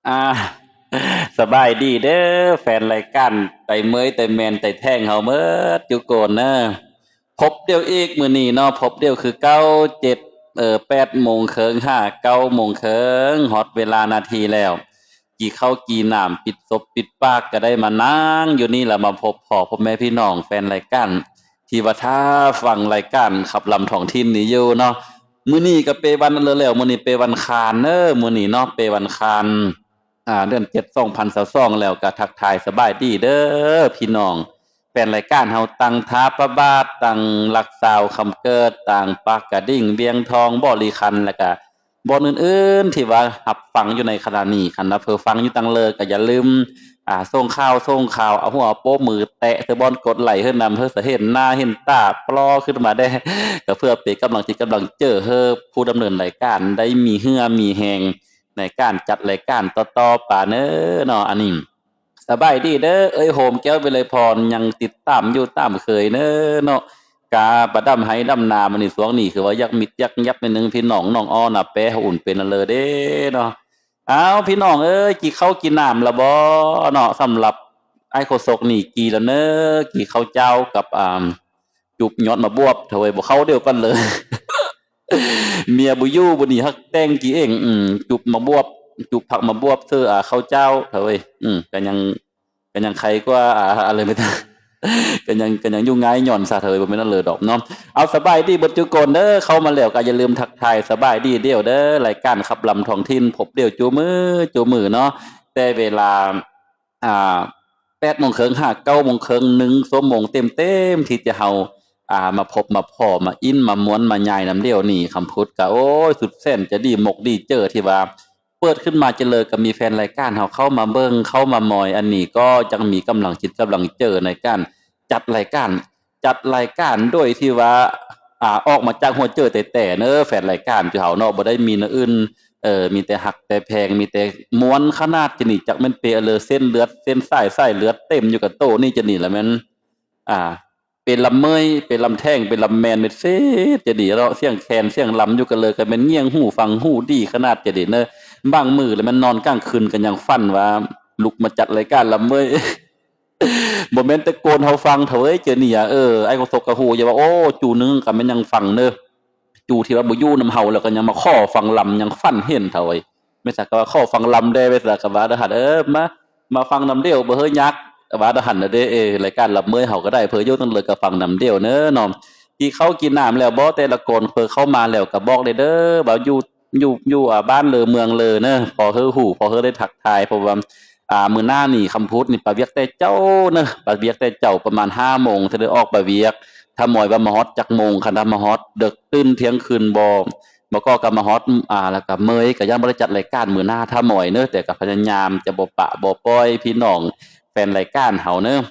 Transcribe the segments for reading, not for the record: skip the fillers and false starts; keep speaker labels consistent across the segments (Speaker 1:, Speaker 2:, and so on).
Speaker 1: อ่าสบายดีเด้อแฟนรายการไต่เมยไต่แมนไต่แท่งเฮาเมิดอยู่โกนเนอะพบเดียวอีกมื้อนี้เนาะพบเดียวคือ978 โมงครึ่ง9 โมงครึ่งฮอตเวลานาทีแล้วกี่ข้าวกี่น้ำปิดศพปิดปากก็ได้มานั่งอยู่นี่แหละมาพบพ่อพ่อแม่พี่น้องแฟนรายการที่ว่าถ้าฟังรายการขับลำท้องถิ่นนี่อยู่เนาะ มื้อนี้ก็เปวันนั้นแล้วมื้อนี้เปวันคานเด้อมื้อนี้เนาะเปวันคานเดือน7 2022แล้วก็ทักทายสบายดีเด้อพี่น้องแฟนรายการเฮาตั้งท่าประบาทตั้งรักษาวคำเกิดต่างปากกระดิ่งเวียงทองบ่อลีคันแล้วก็บ่อนอื่นๆที่ว่ารับฟังอยู่ในขณะนี้คันว่าเพิ่นฟังอยู่ตังเลิกก็อย่าลืมส่งข่าวเอาหัวโป๊ะมือแตะเทบอนกดไลค์เฮือนำเพื่อสิเห็นหน้าเห็นตาปลอขึ้นมาได้ ก็เพื่อเป็นกำลังจิตกำลังเจอเฮอผู้ดำเนินรายการได้มีเหือมีแหงในการจัดรายการต่อๆไปเน้อเนาะอันนี้สบายดีเด้อเอ้ยโฮมแก้ววิไลพรยังติดตามอยู่ตามเคยเน้อเนาะกาประดำให้ดำนามันนี่สวงนี่คือว่ายักมิดยักยับนิดนึงพี่น้องน้องอ้อน่ะแปะให้อุ่นเป็นอันเลยเด้เนาะอ้าวพี่น้องเอ้ยกี่ข้าวกี่น้ำละบ่เนาะสำหรับไอ้โคศกนี่กี่แล้วเน้อกี่ข้าวเจ้ากับจุบยอดมาบวบเถอะเว้ยบ่เข้าเดียวกันเลย เมียบ่อยู่บ่นี่ฮักแต่งกี่เองจุบมาบวบจุบผักมาบวบเธอข้าวเจ้าเถอะเว้ยก็ยังใครกว่าอะไรไม่ได้ก็ยังอยู่ง่ายหย่อนซะเถอะเว้ยบ่แม่นนั่นเลยดอกเนาะเอาสบายดีเบิดทุกคนเด้อเข้ามาแล้วก็อย่าลืมทักทายสบายดีเด้อเด้อรายการขับลำท้องถิ่นพบเดี๋ยวจูมือเนาะแต่เวลาอ่า8 โมงครึ่ง9 โมงครึ่ง1 ชั่วโมงเต็มๆที่จะเฮา มาพบมาพ้อมาอินมาม้วนมาใหญ่นำเดียวนี่คำพูดก็โอ้ยสุดแสนจะดีมกดีเจอที่ว่าเปิดขึ้นมาเจริญก็มีแฟนรายการเขาเข้ามาเบิ่งเข้ามามอยอันนี้ก็จังมีกำลังจิตกำลังเจอในการจัดรายการจัดรายการโดยที่ว่าออกมาจากหัวเจอแต่เนอะแฟนรายการจุเฮาเนาะบ่ได้มีแนวอื่นมีแต่หักแต่แพงมีแต่ม้วนขนาดจะนี่จักแม่นเปอะเลยเส้นเลือดเส้นสายเลือดเต็มอยู่กับโต๊ะนี่จะนี่แหละแม่นอ่า เป็นลำเมยเป็นลำแท่งเป็นลำแมนเป็นเซจะดีเราะเสียงแคนเสียงลำอยู่กันเลยกันเป็นเงี่ยงหูฟังหูดีขนาดจะดีเนอะบางมือแล้วมันนอนกลางคืนกันยังฟันว่าลุกมาจัดรายการลำเมยบ่แม่นตะโกนเฮาฟังเถอะเว้ยเจอนี่ไอ้ก็ตกกะหูอย่าว่าโอ้จูนึงก็มันยังฟังเด้อจูที่ว่าบ่อยู่นำเฮาแล้วก็ยังมาขอฟังลำยังฟันเห็นเถอะเว้ยไม่ซักก็ว่าขอฟังลำได้ไปซักก็ว่าเด้อหั่นมาฟังนำเดียวบ่เฮ้ยยัก ว่าดหันน่ะเด้รายการรับมื้อเฮาก็ได้เผออยู่ตั้งเลยก็ฟังนำเดียวเน้อน้อมที่เขากินน้ำแล้วบ่แต่ละคนเผอเข้ามาแล้วก็บอกได้เด้อว่าอยู่บ้านเลอเมืองเลอเน้อพอเฮอฮู้พอเฮอได้ทักทายเพราะว่ามื้อหน้านี่คำพูดนี่ปะเวียกแต่เจ้าเน้อปะเวียกแต่เจ้าประมาณ5โมงถ้าได้ออกปะเวียกถ้าหมอยว่ามาฮอดจักโมงคันถ้ามาฮอดดึกตื่นเที่ยงคืนบ่ก็กลับมาฮอดแล้วก็เมยก็ยังบ่ได้จัดรายการมื้อหน้าถ้าหมอยเน้อแต่ก็พยายามจะบ่ปะบ่ปล่อยพี่น้อง แฟนรายการเฮาเนอะ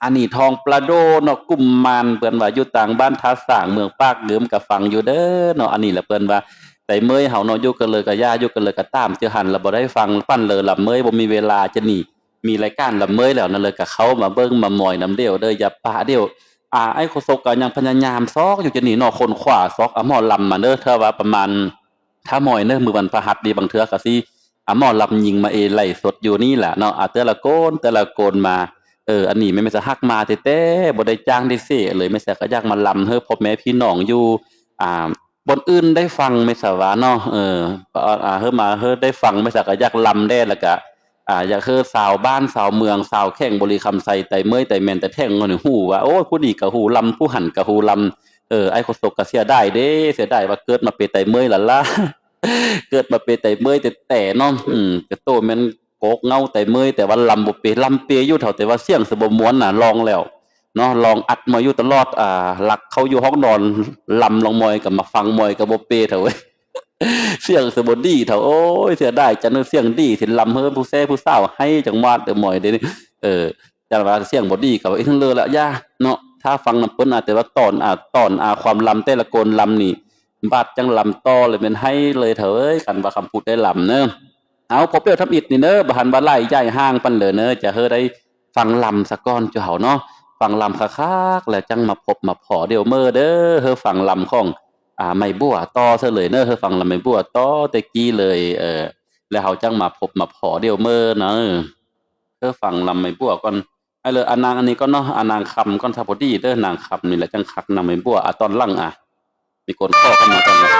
Speaker 1: อันนี้ทองปลาโดเนาะกุมมารเปิ้นว่าอยู่ต่างบ้านท่าสร้างเมืองปากเดิมก็ฟังอยู่เด้อเนาะอันนี้แหละเปิ้นว่าแต่เมยเฮาเนาะอยู่กันเลยก็ย่าอยู่กันเลยก็ตามเจอหันแล้วบ่ได้ฟังฟันเลยลำเมยบ่มีเวลาจะหนีมีรายการลำเมยแล้วนั่นเลยก็เข้ามาเบิ่งมามอยนำเดียวเด้ออย่าปะเดียวไอ้โฆษกก็ยังพยายามซอกอยู่จะหนีเนาะคนขวาซอกหมอลำมาเด้อถ้าว่าประมาณถ้ามอยเด้อมื้อวันพฤหัสดีบางเทื่อก็สิหมอลำยิงมาไลฟ์สดอยู่นี่แหละเนาะแต่ละโกนมา อันนี้ไม่จะฮักมาแต่บ่ได้จ้างได้เสียเลยไม่ใช่ก็อยากมาลำเฮ้อพ่อแม่พี่น้องอยู่อ่าบนอื่นได้ฟังไม่ใช่ว่าเนาะเฮ้อมาเฮ้อได้ฟังไม่ใช่ก็อยากลำได้แล้วก็อยากเฮ้อสาวบ้านสาวเมืองสาวแข้งบริคำไสไตเมยไตแม่นไตแท่งเงินฮู้ว่าโอ้ยผู้นี้ก็ฮู้ลำผู้หันก็ฮู้ลำไอ้โคศกก็เสียดายเด้เสียดายว่าเกิดมาเป็นไตเมยล่ะล่ะเกิดมาเป็นไตเมยแต่เนาะก็โตแม่น โกกเงาแต่เมื่อยแต่ว่าลำบ่เปลำเปอยู่เท่าแต่ว่าเสียงสะบ่ม่วนน่ะลองแล้วเนาะลองอัดมาอยู่ตลอดหลักเขาอยู่ห้องนอนลำลองมอยก็มาฟังมอยก็บ่เปเท่าเว้ยเสียงสะบ่ดีเท่าโอ๊ยเสียดายจังเสียงดีสิลำเฮ้อผู้แซ่ผู้สาวให้จังหวัดเด้อมอยเด้นี่เออจังว่าเสียงบ่ดีก็อีทั้งเลอละย่าเนาะถ้าฟังนำเพิ่นแต่ว่าตอนความลำแต่ละคนลำนี่บาดจังลำต่อเลยแม่นให้เลยเถอะเอ้ยคันว่าคำพูดได้ลำเนาะ เอาพอเปรี้ยวทำอิฐนี่เนอะบหันบาไล่ใหญ่ห้างปันเลยเนอะจะเฮอได้ฟังลำสะก้อนเจ้าเนาะฟังลำคักๆแล้วจังมาพบมาพอเดี๋ยวเมื่อเด้อเฮอฟังลำของไม่บัวต่อซะเลยเนอะเฮอฟังลำไม่บัวต่อแต่กี้เลย แล้วเขาจังมาพบมาพอเดียวเมื่อเนอะเธอฟังลำไม่บัวก่อนไอ้เลยอนางอันนี้ก็เนาะอนางคำก่อนทับพอดีเด้อนางคำนี่แหละจังคักนำไม่บัวตอนหลังมีคนข้อกันมาก่อนเลย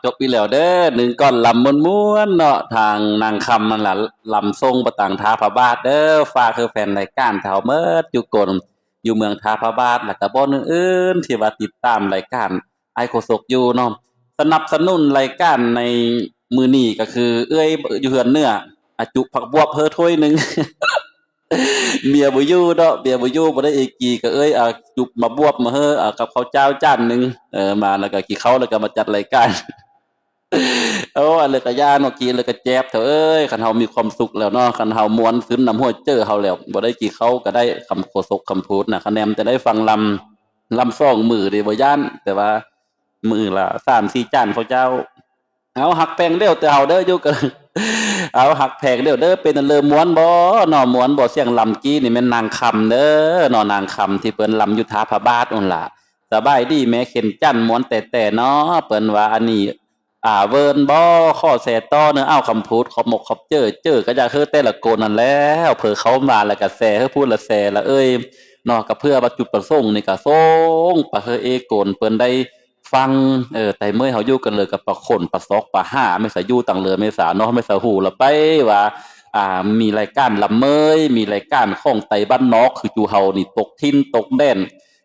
Speaker 1: จบอีแล้วเด้อหนึ่งก้อนลำม้วนๆเนาะทางนางคำมันล่ะลำทรงประต่างท้าพระบาทเด้อฝากคือแฟนรายการเฒ่าเมิดอยู่กนอยู่เมืองท้าพระบาทแล้วก็บ่อนอื่นๆที่ว่าติดตามรายการไอ้โฆษกอยู่เนาะสนับสนุนรายการในมื้อนี้ก็คือเอ้ยอยู่เฮือนเนื้ออาจุผักบวบเพิ่อถ้วยหนึง เมียบ่อยู่เนาะเมียบ่อยู่บ่ได้เอกกีก็เอ้ยจุบมาบวบมาเฮ้อกับข้าวเจ้าจานหนึงมาแล้วก็กินข้าวแล้วก็มาจัดรายการ โอ้อันเลยก็ย่าเนาะกินแล้วก็แจ๊บเถอะเอ้ยคันเฮามีความสุขแล้วเนาะคันเฮาม่วนซึนน้ำห้วยเจ้อเฮาแล้วบ่ได้กินข้าวก็ได้คำโฆษกคำพูดน่ะคะแนนจะได้ฟังลำซ่องมื้อนี่บ่ย้านแต่ว่ามื้อละ3-4จานเขาเจ้า เอาหักแพงเด้วแต่เอาเด้ออยู่กัน เอาหักแพงเด้วเด้อเป็นอันเริ่มม้วนบ่เนาะม้วนบ่เสียงลำกี้นี่แม่นนางคำเด้อเนาะนางคำที่เปิ้นลำอยู่ท้าพระบาทนั่นล่ะสบายดีแม่เข็นจันทน์ม้วนแต่เนาะเปิ้นว่าอันนี้เวิ้นบ่ข้อแสต่อเนาะอ้าวคำพูดขอบมกขอบเจ้อก็อยากคือแต่ละโกนนั่นแล้วเผลอเข้ามาแล้วก็แซ่คือพูดละแซ่ละเอ้ยเนาะก็เพื่อว่าจุดประสงค์นี่ก็ส่งไปเฮอเอโกนเปิ้นได้ ฟังแต่เมื่อเขาอยู่กันเลยกับปลาข่นปลาซอกปลาห่าไม่สาอยู่ต่างเรือไม่สาเนาะไม่สาหูละไปว่ามีรายการลำเมยมีรายการของไตบ้านนอกคือจูเฮานี่ตกทินตกแดน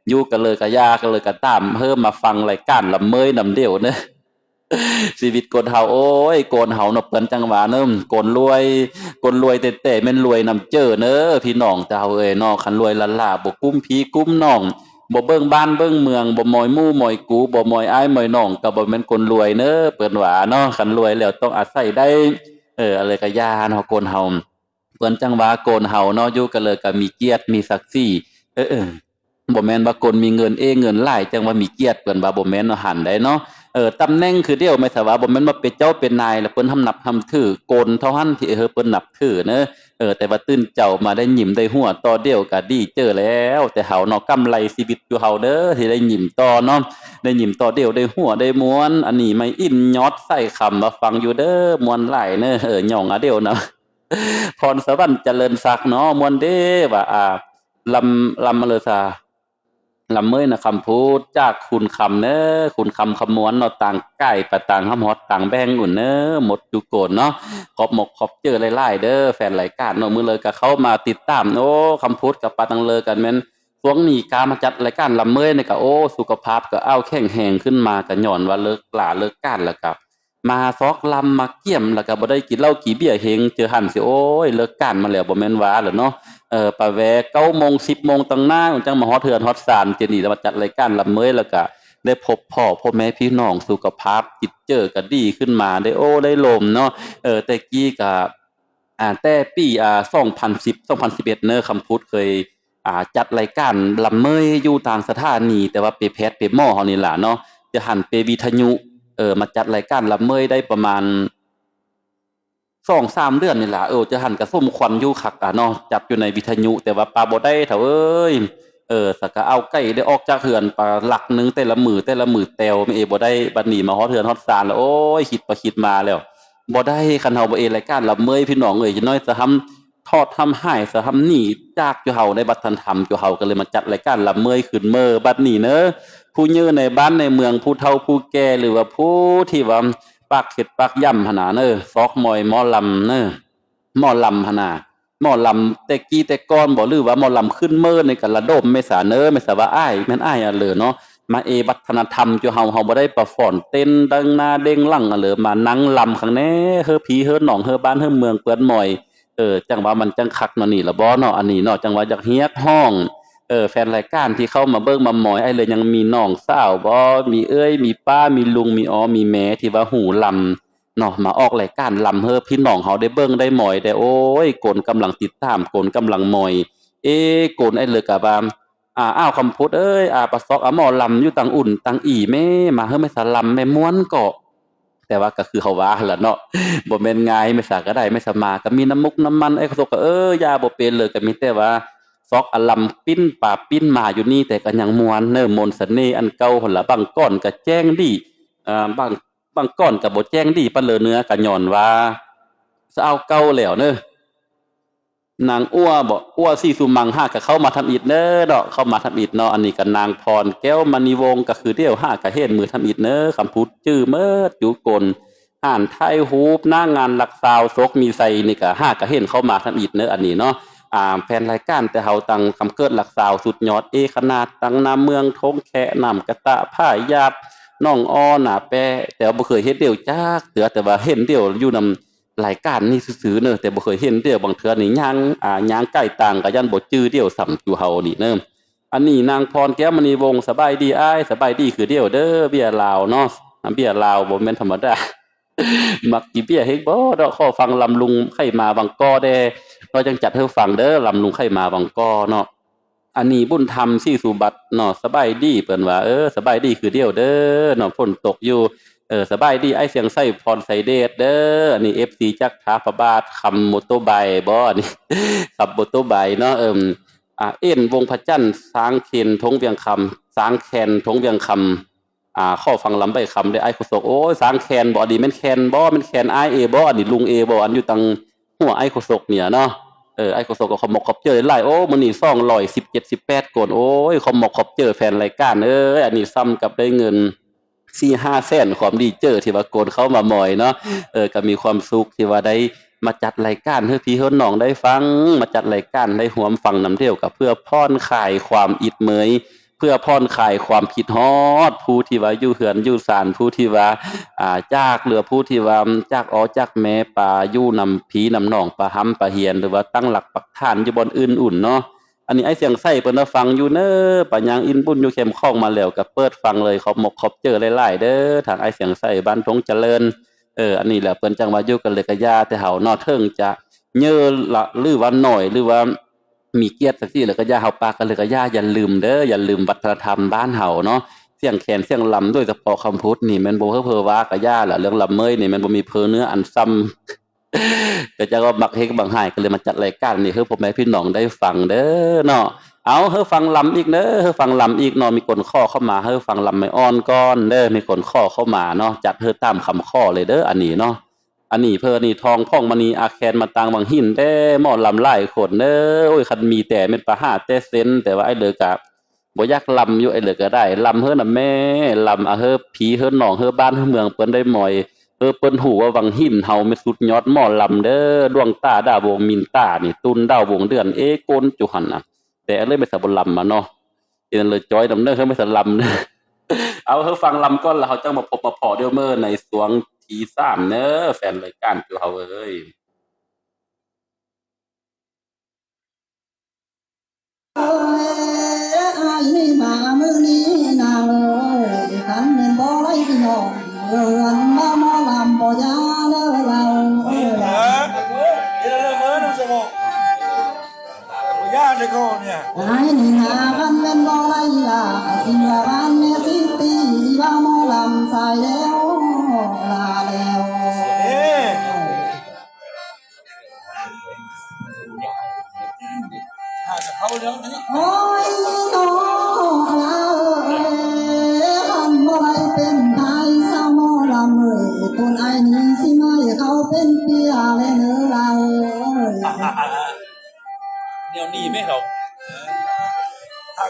Speaker 1: อยู่กันเลยกะยากันเลยกะตามเพิ่มมาฟังรายการลำเมยนำเดียวเนอะ ชีวิตคนเฮาโอ้ยโกนเฮาเนาะเปิ้นจังหวะเนิ่มโกนรวยแต่แม่นรวยนำเจ้อเน้อพี่น้องเจ้าเอ้ยเนาะคันรวยละล่าบ่กุ้มพี่กุ้มน้องบ่เบิ่งบ้านเบิ่งเมืองบ่มอยหมู่มอยกูบ่มอยอ้ายมอยน้องก็บ่แม่นคนรวยเน้อเปิ้นว่าเนาะคันรวยแล้วต้องอาศัยได้อะไรก็ย่าเนาะโกนเฮาเปิ้นจังหวะโกนเฮาเนาะอยู่กันเลยก็มีเกียรติมีศักดิ์ศรีเออๆบ่แม่นว่าคนมีเงินเงินหลายจังว่ามีเกียรติเปิ้นว่าบ่แม่นเนาะหันได้เนาะ ตำแหน่งคือเดียวไม่ใช่ว่าบ่แม่นว่าเป็นเจ้าเป็นนายแล้วเพิ่นทำนับทำถือโกนเท่าหั้นที่เพิ่นนับถือเนาะแต่ว่าตื่นเจ้ามาได้ยิ้มได้หัวต่อเดียวก็ดีเจอแล้วแต่เฮาเนาะกำไรชีวิตอยู่เฮาเด้อที่ได้ยิ้มต่อเนาะได้ยิ้มต่อเดียวได้หัวได้ม้วนอันนี้ไม่อิ้นยอดใส่คำมาฟังอยู่เด้อม่วนหลายเนาะย่องเดียวเนาะพรสวรรค์เจริญศักดิ์เนาะม่วนเด้ว่าลำมาเลยซะ ลำเมยนะคำพูดจากคุณคำเนอคุณคำคำม้วนเนาะต่างไก่ปะต่างห้ำฮอดต่างแบงอุ่นเนอหมดอยู่โกนเนาะขอบหมกขอบเจอไล่ๆเด้อแฟนรายการเนาะมื้อเลยก็เข้ามาติดตามโอ้คำพูดกับปาตังเลยกันแม่นช่วงนี้การมาจัดรายการลำเมยนี่ก็โอ้สุขภาพก็แข็งแรงขึ้นมาก็ย้อนว่าเลิกกล้าเลิกการแล้วก็มาซอกลำมาเกี่ยมแล้วก็บ่ได้กินเหล้ากี่เบียร์เฮงเจอหั่นสิโอ้ยเลิกการมาแล้วบ่แม่นว่าแหล้วเนาะ ปะแว9โมง10โมงตั้งหน้าจังมาฮอดเทือนฮอดศาลเจนี่แล้วมาจัดรายการลำเมยแล้วก็ได้พบพ่อแม่พี่น้องสุขภาพจิตเจ้อก็ดีขึ้นมาได้โอ้ได้ลมเนาะแต่กี้ก็แต่ปี2010 2011เนาะคำพูดเคยจัดรายการลำเมยอยู่ต่างสถานีแต่ว่าไปแพทย์ไปหมอเฮานี่ล่ะเนาะจะหันไปวิทยุมาจัดรายการลำเมยได้ประมาณ 2-3เดือนนี่ล่ะจะหั้นก็ส้มควันอยู่คักเนาะจับอยู่ในวิทยุแต่ว่าปาบ่ได้เถาเอ้ยสักก็เอาไก่ได้ออกจากเรือนปาหลักหนึ่งแต่ละมื้อแต้วแม่เอบ่ได้บัดนี้มาฮอดเรือนฮอดศาลแล้วโอ้ยคิดไปคิดมาแล้วบ่ได้คันเฮาบ่เฮ็ดรายการละเมยพี่น้องเอ้ยจักหน่อยจะทำทอดทำให้จะทำนี่จากอยู่เฮาในบัดทันทำอยู่เฮาก็เลยมาจัดรายการละเมยขึ้นมื้อบัดนี้เด้อผู้ยือในบ้านในเมืองผู้เฒ่าผู้แก่หรือว่าผู้ที่ว่า ปากเข็ดปากย่ำหนนาเนอซอกมอยหมอลำเนอหมอลำหนนาหมอลำแต่กี้แต่ก้อนบ่ลือว่าหมอลำขึ้นเมินในกันระดมไม่สาเนอไม่สาว่าอ้ายแม่นอ้ายอะเลยเนาะมาวัฒนธรรมจุเฮาบ่ได้ประฟ้อนเต้นดังหน้าเด้งหลังอะเลยมานั่งลำข้างแน่เฮ้อผีเฮ้อหนองเฮ้อบ้านเฮ้อเมืองเปิ้นหมอยจังว่ามันจังคักเนาะนี่ล่ะบ่เนาะอันนี้เนาะจังว่าอยากเฮียกฮ้องแฟนรายการที่เข้ามาเบิ่งมาหมอยไอ้เลยยังมีน้องสาวบ่มีเอ้ยมีป้ามีลุงมีอ้อมีแม่ที่ว่าหูลำ เนาะมาออกรายการลำเฮอพี่น้องเขาได้เบิ่งได้หมอยได้โอ้ยโกนกำลังติดตามโกนกำลังหมอยโกนไอ้เลยกะบามอ้าวคำพูดเอ้ยปะซอกหมอลำอยู่ตังอุ่นตังอีแม่มาเฮอไม่สาลำแม่ม้วนเกาะแต่ว่าก็คือเขาว่าหั่นล่ะเนาะบ่แม่นง่ายไม่สาก็ได้ไม่สมาก็มีน้ำมุกน้ำมันไอ้เขาก็ยาบ่เป็นเลยก็มีแต่ว่าซอกลำปิ้นป่าปิ้นมาอยู่นี่แต่ก็ยังม่วนเน้อมนต์เสน่ห์อันเก่าหั่นล่ะบางก้อนก็แจ้งดีบางก้อนก็บ่แจ้งดีปานเลอเนื้อก็ย้อนว่าซะเอาเก่าแล้วเด้อ นางอ้วบอกอ้วซี่สุมังห้าก็เข้ามาทำอิฐเน้อเนาะเข้ามาทำอิฐเนาะอันนี้ก็นางพรแก้วมณีวงศ์ก็คือเดี่ยวห้าก็เฮ็ดมือทำอิฐเน้อคำพูดจื้อเมิดอยู่กลห่านไทยฮูบหน้างานหลักซาวซกมีไซนี่ก็ห้าก็เห็นเข้ามาทำอิฐเน้ออันนี้เนาะแฟนรายการแต่เฮาตังคำเกิดหลักซาวสุดยอดขนาดตังน้ำเมืองทงแคะน้ำกระตะผ้ายาบน้องอ้อหนาแปะแต่บ่เคยเฮ็ดเดี่ยวจักเถือแต่ว่าเห็นเดี่ยวอยู่นำ รายการนี่ซื่อๆเนอะแต่บ่เคยเห็นเด้อบางเทื่อนี่ย่างย่างใกล้ต่างก็ยันบ่จื้อเดียวส่ำอยู่เฮานี่เนาะอันนี้นางพรแก้วมณีวงศ์สบายดีอ้ายสบายดีคือเดียวเด้อเบี้ยลาวเนาะเบี้ยลาวบ่แม่นธรรมดามักกิเบี้ยเฮ็ดบ่ดอกขอฟังลำลุงไข่มาวังก้อแดเราจังจัดให้ฟังเด้อลำลุงไข่มาวังก้อเนาะอันนี้บุญธรรมซี่สุบัติเนาะสบายดีเปิ้นว่าสบายดีคือเดียวเด้อเนาะฝนตกอยู่ สบายดีไอ้เสียงไส้พรใส่เดชเด้ออันนี้FCจักท้าพระบาทคำโมโตไบบ่อันนี้ขับโมโตไบเนาะเอ็นวงพระจันทร์สางเคนทงเวียงคำสางแคนทงเวียงคำข้อฟังลำใบคำได้ไอ้คุศกโอ้ยสางแคนบ่ดีแม่นแคนบ่แม่นแคนไอเอบ่อันนี้ลุงเอบ่อันอยู่ตังหัวไอ้คุศกเนี่ยเนาะไอ้คุศกก็ขอมกขอบเจอหลายโอ้มื้อนี้217 18คนโอ้ยขอมกขอบเจอแฟนรายการอันนี้ซ้ำกับได้เงิน 4-5 แสนความดีเจอที่ว่าโกนเข้ามาหมอยเนาะก็มีความสุขที่ว่าได้มาจัดรายการให้พี่เฮือนน้องได้ฟังมาจัดรายการได้ร่วมฟังนำเที่ยวกับเพื่อผ่อนคลายความอิดเมยเพื่อผ่อนคลายความคิดฮอดผู้ที่ว่าอยู่เฮือนอยู่ศาลผู้ที่ว่าจากเหลือผู้ที่ว่าจากอ๋อจากแม่ป่าอยู่นำผีนำน้องป่าหำป่าเฮียนหรือว่าตั้งหลักปักฐานอยู่บนอื่นอุ่นเนาะ อันนี้ไอ้เสียงไส้เปิ้นน่ะฟังอยู่เน้อปะยังอินบุญอยู่เข้มข้องมาแล้วก็เปิดฟังเลยขอบมกขอบเจอหลายๆเด้อทางไอ้เสียงไส้บ้านทงเจริญอันนี้แหละเปิ้นจังว่าอยู่กันเลยกะยาแต่เฮาเนาะเทิงจะเยอะละหรือว่าน้อยหรือว่ามีเกียรติจังซี่แล้วก็อย่าเฮาปากกันเลยกะยาอย่าลืมเด้ออย่าลืมวัฒนธรรมบ้านเฮาเนาะเสียงแคนเสียงลำโดยเฉพาะคำพูดนี่แม่นบ่เพ้อๆว่ากะยาล่ะเรื่องลำเมยนี่แม่นบ่มีเพ้อเนื้ออันซ้ำ ก็จะก็มักเฮกบังไห้ก็เลยมาจัดรายการนี่ให้พ่อแม่พี่น้องได้ฟังเด้อเนาะเอาเฮาฟังลำอีกเด้อเฮาฟังลำอีกเนาะมีคนข้อเข้ามาเฮาฟังลำไม่อ่อนก่อนเด้อมีคนข้อเข้ามาเนาะจัดเฮาตามคำข้อเลยเด้ออันนี้เนาะอันนี้เพิ่นนี่ทองพ่องมณีอาแคนมาตางบางหินเด้หม้อลำหลายคนเด้อโอ้ยคันมีแต่เม็ดปลาห้าแต่เซนแต่ว่าไอ้เหลือกะบ่อยากลำอยู่ไอ้เหลือก็ได้ลำเฮาน่ะแม่ลำเฮาผีเฮาหนองเฮาบ้านเฮาเมืองเปิ้นได้หมอย เปิ้นหูว่าวังหินเฮาแม่นสุดยอดหมอลำเด้อดวงตาดาวงมินตานี่ตุนดาววงเดือนโกนจุหันน่ะแต่เลยไม่สะบ่ลำมาเนาะฉะนั้นเลยจอยนำเด้อเฮาไม่สะลำเด้อเอาเฮาฟังลำก่อนแล้วเฮาจังมาพบมาพ้อเดี๋ยวมื้อในสวงที่3เด้อแฟนรายการจุเฮาเอ้ย
Speaker 2: เอ้ยอายนี่มามื้อนี้นาเอ้ยคันแม่นบ่ไหลพี่น้องเอิ้นมาหมอลำบ่ยาเด้อเราเอ้ยอายนี่นาคันแม่นบ่ไหลล่ะสิเมื่อบ้านแม่สิตีว่าหมอลำสายแล้วลาแล้วโอ้ยน้องลาเอ้ยคันบ่ไหลเป็นไทยสาวหมอลำเอ้ยต้นไอ้นี่สิมาให้เขาเป็นเปียเลยเด้อเราเอ้ย
Speaker 3: แนวนี้ไหมเขาถ้า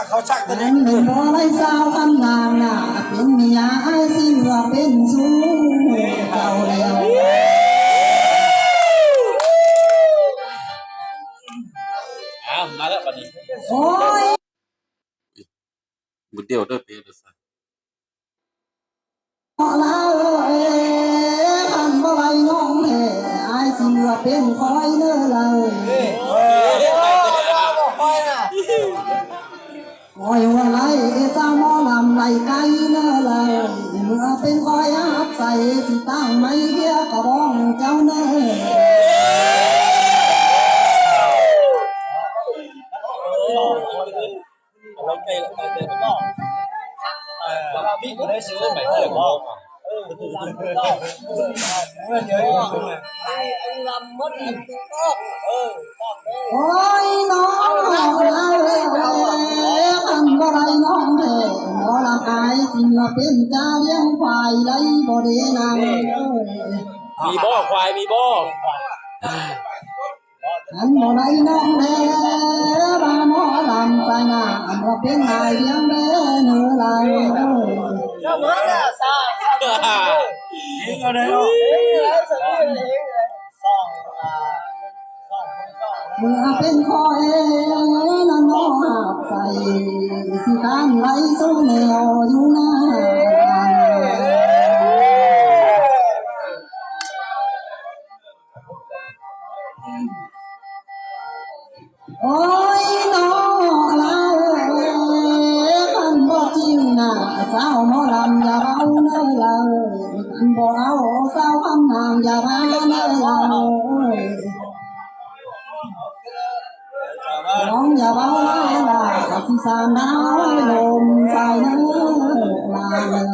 Speaker 3: เขาชักตัว
Speaker 2: อั
Speaker 3: นี้
Speaker 2: นหนึ่งบ่ได้สาวคำนางน่ะเป็นเมียไอ้สิเมื่อเป็นชู้เจ้าแล้ว
Speaker 3: อ้าวมาแล้วบัดนี้
Speaker 2: โอ้ย
Speaker 1: บุญเดียวเด้อเด้อซะ
Speaker 2: พอแล้วเอ้ยคันบ่ได้น้องแท้ไอ้สิเมื่อเป็นคอยเด้อเราคอยว่าไรเจ้าหมอลำไรไกลเด้อเราเมื่อเป็นคอยหักใส่สิตั้งไม่เดียวก็บ้องเจ้าเด้อ
Speaker 3: เราไกลแล้วไกลไปก็พี่ก็ได้ซื้อใหม่ที่ก็
Speaker 2: โอ้ยน้องเราคันบ่ได้น้องแท้หมอลำอายสิเมื่อเป็นจ่าเลี้ยงควายไรบ่ได้นางเอ้ย
Speaker 3: มีบ่อควายมีบ่อ
Speaker 2: อ อันบ่ได้น้องแลบ้านหมอลำใจหน้าอันบ่เป็นนายเลี้ยงแม่เนื้อลาย
Speaker 3: sao mà ra sao tiếng ở đây đâu song song
Speaker 2: เมื่อเป็นคอยนั้นน้องหักใจสิการไหลสู้แนวอยู่หน้าโอ้ยน้องลาคันบ่จริงน่ะสาวหมอลำอย่าเบาเนื้อเราคันบ่เอาสาวคำนางอย่ามาเนื้อเราน้องอย่าเบาลาลาสิสานน้ำลมใส่เนื้อลาเลย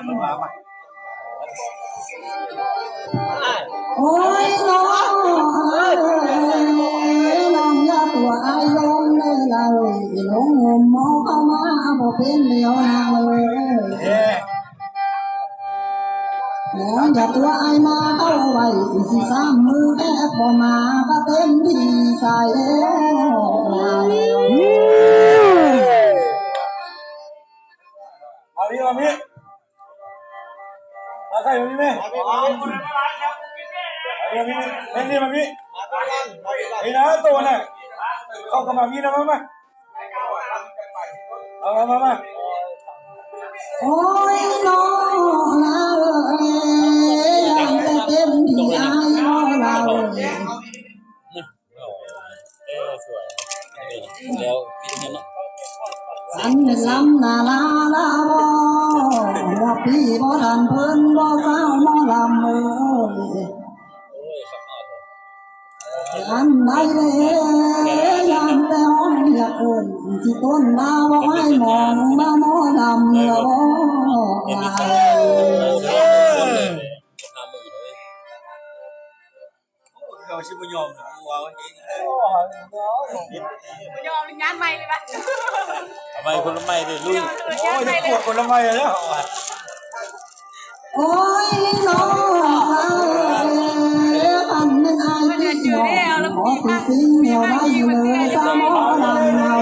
Speaker 3: mình vào mà
Speaker 2: โอ้ยน้องน้องอย่าตัวอายลงเลยเลยลงงมมองเข้ามาบ่เป็นเดียวนางเลย น้องอย่าตัวอายมาเข้าไว้สิสามมือแอบบ่มาก็เต็มที่ใส่แล้ว
Speaker 3: mà biết mà thấy mà biết mẹ lên đi mà biết đi nó tôi này không có mà biết đâu mà mà
Speaker 2: โอ้ยน้องเรายังแต่เต็มที่อายน้องเรา
Speaker 1: แล้วพี่เนาะ
Speaker 2: สันเป็นลำนาลาลาบ่ว่าพี่บ่ทันเพิ่นบ่สาวหมอลำเอ้ยอันใดเลยยันแต่ห้องอยากเอิ้นสิต้นมาบ่ให้มองมาหมอลำเอ้บ่ลา
Speaker 3: rồi xin bao nhom wow chị
Speaker 4: ยอมงานใหม่เลยปะ
Speaker 3: mày con mày thì lui ôi nó cuột con mày rồi đó
Speaker 2: โอ้ยน้องคันเป็นอายที่น้องขอเป็นสิ่งเดียวได้เลยสาวหมอลำเรา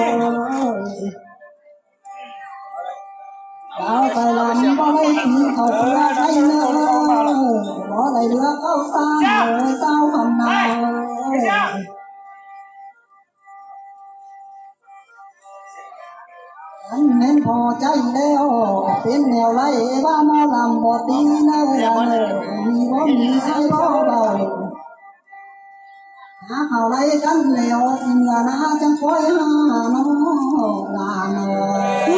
Speaker 2: เอาไปลำบ่ได้กินข้าวเปลือกได้เลยบ่ได้เลือกเอาสาวเลยสาวคำนาอันแม่นพอใจแล้วเป็นแนวไรว่าหมอลำบ่ตีในเลยมีบ่มีใครบ่เบาหาเขาไรกันแล้วสิเมื่อนาจังคอยหาน้องลาน้อย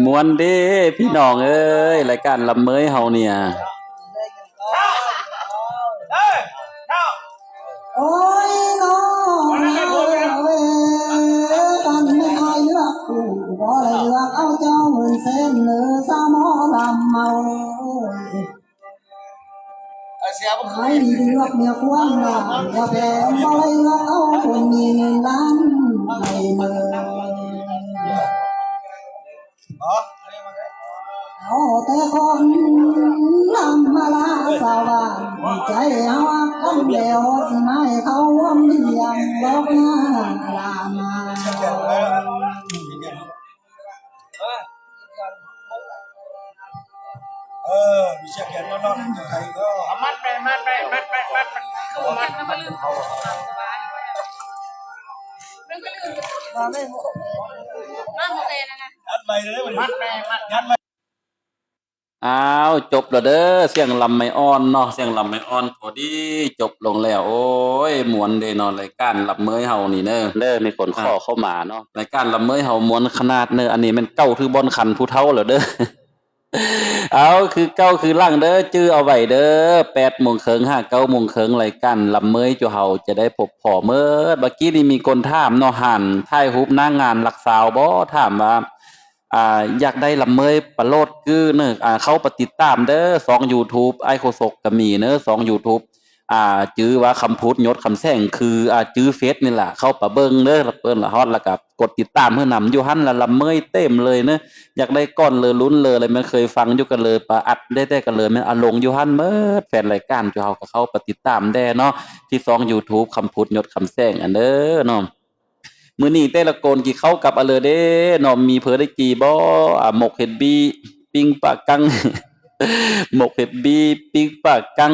Speaker 1: มวนเด้พี่น้องเอ้ยรายการลำเมยเฮาเนี่ย
Speaker 2: โอ้ยน้องกันไม่ให้เลือกกูบ่ได้เลือกเอาเจ้าเงินเส้นเนื้อสาวหมอลำเมาให้เลือกเมียควงน่ะอย่าแพ้บ่ได้เลือกเอาคนมีเงินล้านให้เมือ เอาแต่คนนำมาลาสาวบ้านใจเอากันเดียวสิไม่เขาว่ำเดียงบอกหน้าลามา
Speaker 3: bị xe kiện nó non thầy có
Speaker 4: มัดไปคือมัดแล้วมันลืมมันก็ลืมมาโมเดลนะ
Speaker 3: ăn mày đấy mình
Speaker 4: มัดไป
Speaker 3: nhát mày
Speaker 1: อ้าวจบแล้วเด้อเสียงลำไม่อ่อนเนาะเสียงลำไม่อ่อนพอดีจบลงแล้วโอ้ยม่วนเด้เนาะรายการลำเมยเฮานี่เด้อมีคนขอเข้ามาเนาะรายการลำเมยเฮาม่วนขนาดอันนี้มันเก้าคือบอนคันผู้เฒ่าแล้วเด้อ เอาคือเก้าคือล่างเด้อจื้อเอาไว้เด้อ8 โมงครึ่ง9 โมงครึ่งรายการลำเมยจูเฮาจะได้พบพ่อเมื่อเมื่อกี้นี่มีคนถามเนาะหันถ่ายรูปหน้างานรักสาวบ่ถามว่าอยากได้ลำเมยปะโลดคือเนอะเข้าไปติดตามเด้อ2 YouTube ไอ้โคศกก็มีเนอะ2 YouTube จื้อว่าคำพูดยศคำแซงคือจื้อเฟซนี่ล่ะเข้าไปเบิ่งเด้อแล้วเปิ้นละฮอดแล้วก็กดติดตามเพื่อนำอยู่หั่นละลำเมยเต็มเลยเนาะอยากได้ก้อนเลยลุ้นเลยอะไรมันเคยฟังอยู่กันเลยปะอัดได้แต่กันเลยมันลงอยู่หั่นเมิดแฟนรายการเจ้าก็เข้าไปติดตามได้เนาะที่YouTube คำพูดยศคำแซงอันเด้อเนาะมื้อนี้แต่ละโกนกี่เข้ากับอะเลยเด้เนาะมีเผอได้กี่บ่หมกเห็ดบีปิ้งปลากัง หมกเห็ดบีปิ้งปลากัง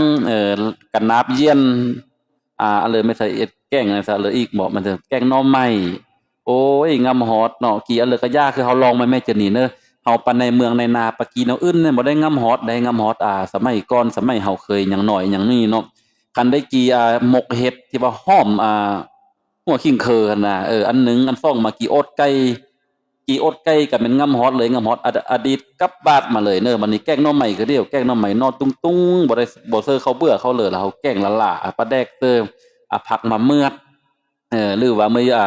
Speaker 1: กันนาบเยี่ยนอะเลยไม่ใส่เอ็ดแกงอะไรซะเลยอีกบอกมันจะแกงหน่อไม้โอ้ยงำฮอดเนาะกี่อะเลยก็ยากคือเฮาลองมาแม่จะนี่เด้อเฮาปานในเมืองในนาปะกีเนาะอื่นเนี่ยบ่ได้งำฮอดได้งำฮอดสมัยก่อนสมัยเฮาเคยหยังน้อยหยังนี้เนาะคันได้กี่หมกเห็ดที่ว่าหอมหัวขิงเคอหั่นน่ะอันหนึงอันสองมากี่โอดไก่กี่โอดไก่ก็เป็นงำฮอดเลยงำฮอดอดีตกลับบาดมาเลยเด้อบัดนี้แกงหน่อไม้คือเดียวแกงหน่อไม้นอตุ้งๆบ่ได้บ่เซอเขาเบื่อเขาเลยแล้วเฮาแกงละล่าปลาแดกเติมผักมาเมือดหรือว่ามื้อ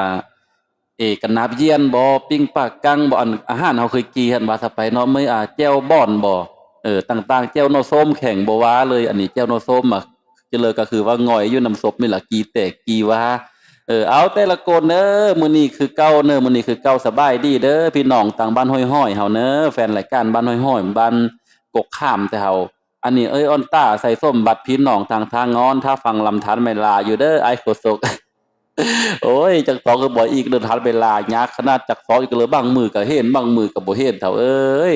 Speaker 1: กันนาบเยียนบ่ปิ้งปลากังบ่อันอาหารเฮาเคยกินหั่นว่าถ้าไปเนาะมื้อแจ่วบ้อนบ่ต่างๆแจ่วโนส้มแข็งบ่ว่าเลยอันนี้แจ่วโนส้มจะเลยก็คือว่าง่อยอยู่น้ำซบนี่ล่ะกีแตกกีว่าเอาแต่ละคนเด้อมื้อนี้คือเก่าเด้อมื้อนี้คือเก่าสบายดีเด้อพี่น้องต่างบ้านห้อยๆเฮาเด้อแฟนรายการบ้านห้อยๆบ้านกกข้ามแต่เฮาอันนี้อ้อนต้าใส่ส้มบัดพี่น้องทางงอนถ้าฟังลำธารไม่ลาอยู่เด้อไอ้โคศก โอ้ยจักสองก็บ่อีกเดินทางเวลายากขนาดจักสองอีกเลยบางมือก็เห็นบางมือก็บ่เห็นเท่า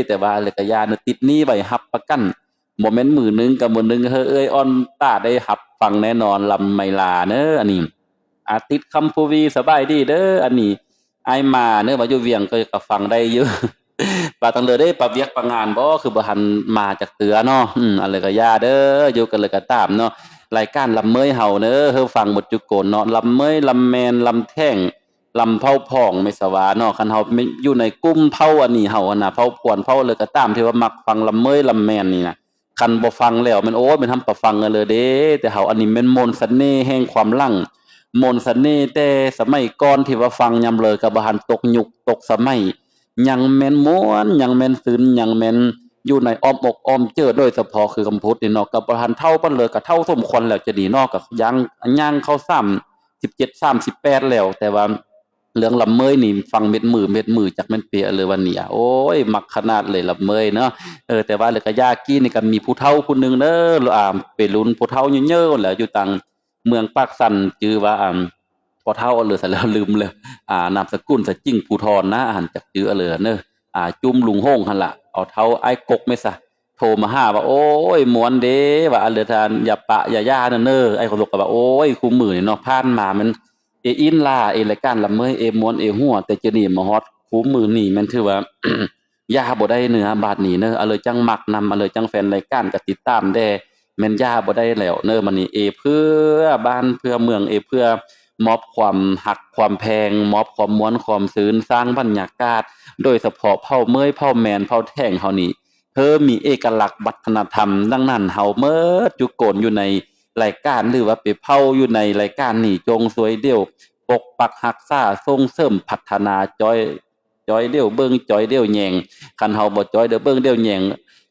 Speaker 1: แต่ว่าเลยก็ยาติดหนี้ไว้รับประกันบ่แม่นมื้อนึงกับมื้อนึงอ้อนต้าได้รับฟังแน่นอนลำไม่ลาเด้ออันนี้ติดคำพูวีสบายดีเด้ออันนี้อายมาเด้อว่าอยู่เวียงก็ฟังได้อยู่ ปาตังเลยได้ปะเวียกปะงานบ่คือบ่ทันมาจากเตือเนาะอันเลยก็ยาเด้ออยู่กันเลยก็ตามเนาะรายการลำเมยเฮาเด้อฟังหมดจุโกนเนาะลำเมยลำแมนลำแท่งลำเผาพ่องไม่สวาเนาะคันเฮาอยู่ในกลุ่มเผาอันนี้เฮาน่ะเผาพวนเผาเลยก็ตามที่ว่ามักฟังลำเมยลำแมนนี่นะคันบ่ฟังแล้วมันโอ้ยมันทำประฟังกันเลยเด้แต่เฮาอันนี้แม่นมนต์เสน่ห์แห่งความหลังมนต์เสน่ห์แต่สมัยก่อนที่ว่าฟังยามเลยก็บ่ทันตกยุคตกสมัย ยังแม่นม่วนยังแม่นซึ้นยังแม่นอยู่ในอ้อมอกอ้อมเจอโดยเฉพาะคือคำพูดนี่เนาะกับบ่ทันเท่าปานเลยก็เท่าสมควรแล้วจะดีเนาะก็ยังเข้า17 38แล้วแต่ว่าเรื่องลำเมยนี่ฟังเม็ดมือจักแม่นเปียเลยวันนี้โอ้ยมักขนาดเลยลำเมยเนาะแต่ว่าเลยก็ยากี้นี่ก็มีผู้เฒ่าผู้หนึงเด้อเป็นรุ่นผู้เฒ่าเยอะๆแหล้วอยู่ต่างเมืองปากสันชื่อว่าพอเฒ่าเลยซะแล้วลืมเลยนามสกุลซะจริงภูธรนะหันจักชื่อเลยเด้อจุ่มลุงโฮงหั่นล่ะเอาเฒ่าไอ้กกไหมซะโทรมาหาว่าโอ้ยม่วนเด้ว่าอันเหลือทานอย่าปะอย่าย่านั่นเด้อไอ้คนตกก็ว่าโอ้ยคุมื้อนี่เนาะผ่านมามันอินล่ารายการละเมยม่วนหัวแต่เจอนี่มาฮอดคุมื้อนี่แม่นถือว่า ย่าบ่ได้เนื้อบาดนี้เด้อเลยจังมักนำเลยจังแฟนรายการก็ติดตามแด่แม่นย่าบ่ได้แล้วเด้อมื้อนี้เพื่อบ้านเพื่อเมืองเพื่อมอบความหักความแพงมอบความม่วนความซื่นสร้างบรรยากาศโดยเฉพาะเผ่าเมยเผ่าแมนเผ่าแท่งเฮานี่มีเอกลักษณ์วัฒนธรรมดังนั้นเฮาเมิดอยู่โกนอยู่ในรายการหรือว่าไปเผ่าอยู่ในรายการนี่จงสวยเดี่ยวปกปักรักษาส่งเสริมพัฒนาจอยเดี่ยวเบิ่งจอยเดี่ยวแยงคันเฮาบ่จอยเด้อเบิ่งเดี่ยวแยง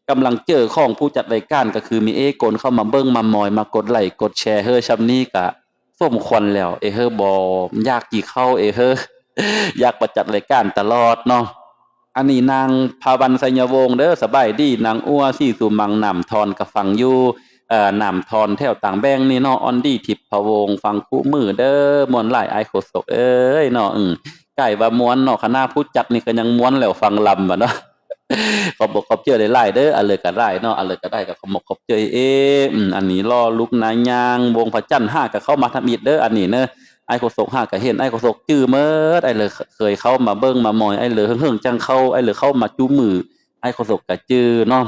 Speaker 1: กำลังเจอของผู้จัดรายการก็คือมีกลเข้ามาเบิ่งมามอยมากดไลค์กดแชร์ซำนี้ก็สมควรแล้วบ่อยากกี่เข้าอยากประจัดรายการตลอดเนาะอันนี้นางภาวันไสยวงศ์เด้อสบายดีนางอัวสีสุมังน้ำทอนก็ฟังอยู่น้ำทอนแถวต่างแบงนี่เนาะออนดีทิพย์พะวงฟังคู่มือเด้อม่วนหลายไอโคศกเนาะใกล้ว่าม้วนเนาะคณะผู้จัดนี่ก็ยังม้วนแล้วฟังลำน่ะ ขอบอกขอบเจอหลายๆเด้ออันเลยก็ได้เนาะอันเลยก็ได้ก็ขอบอกขอบเจออันนี้รอลุกนายางวงพระจันทร์5ก็เข้ามาทำอีกเด้ออันนี้เนาะไอ้โคศก5ก็เห็นไอ้โคศกจื้อเมิดไอ้เลยเคยเข้ามาเบิ่งมามอยไอ้เลยเฮิงๆจังเข้าไอ้เลยเข้ามาจูมือไอ้โคศกก็จื้อเนาะ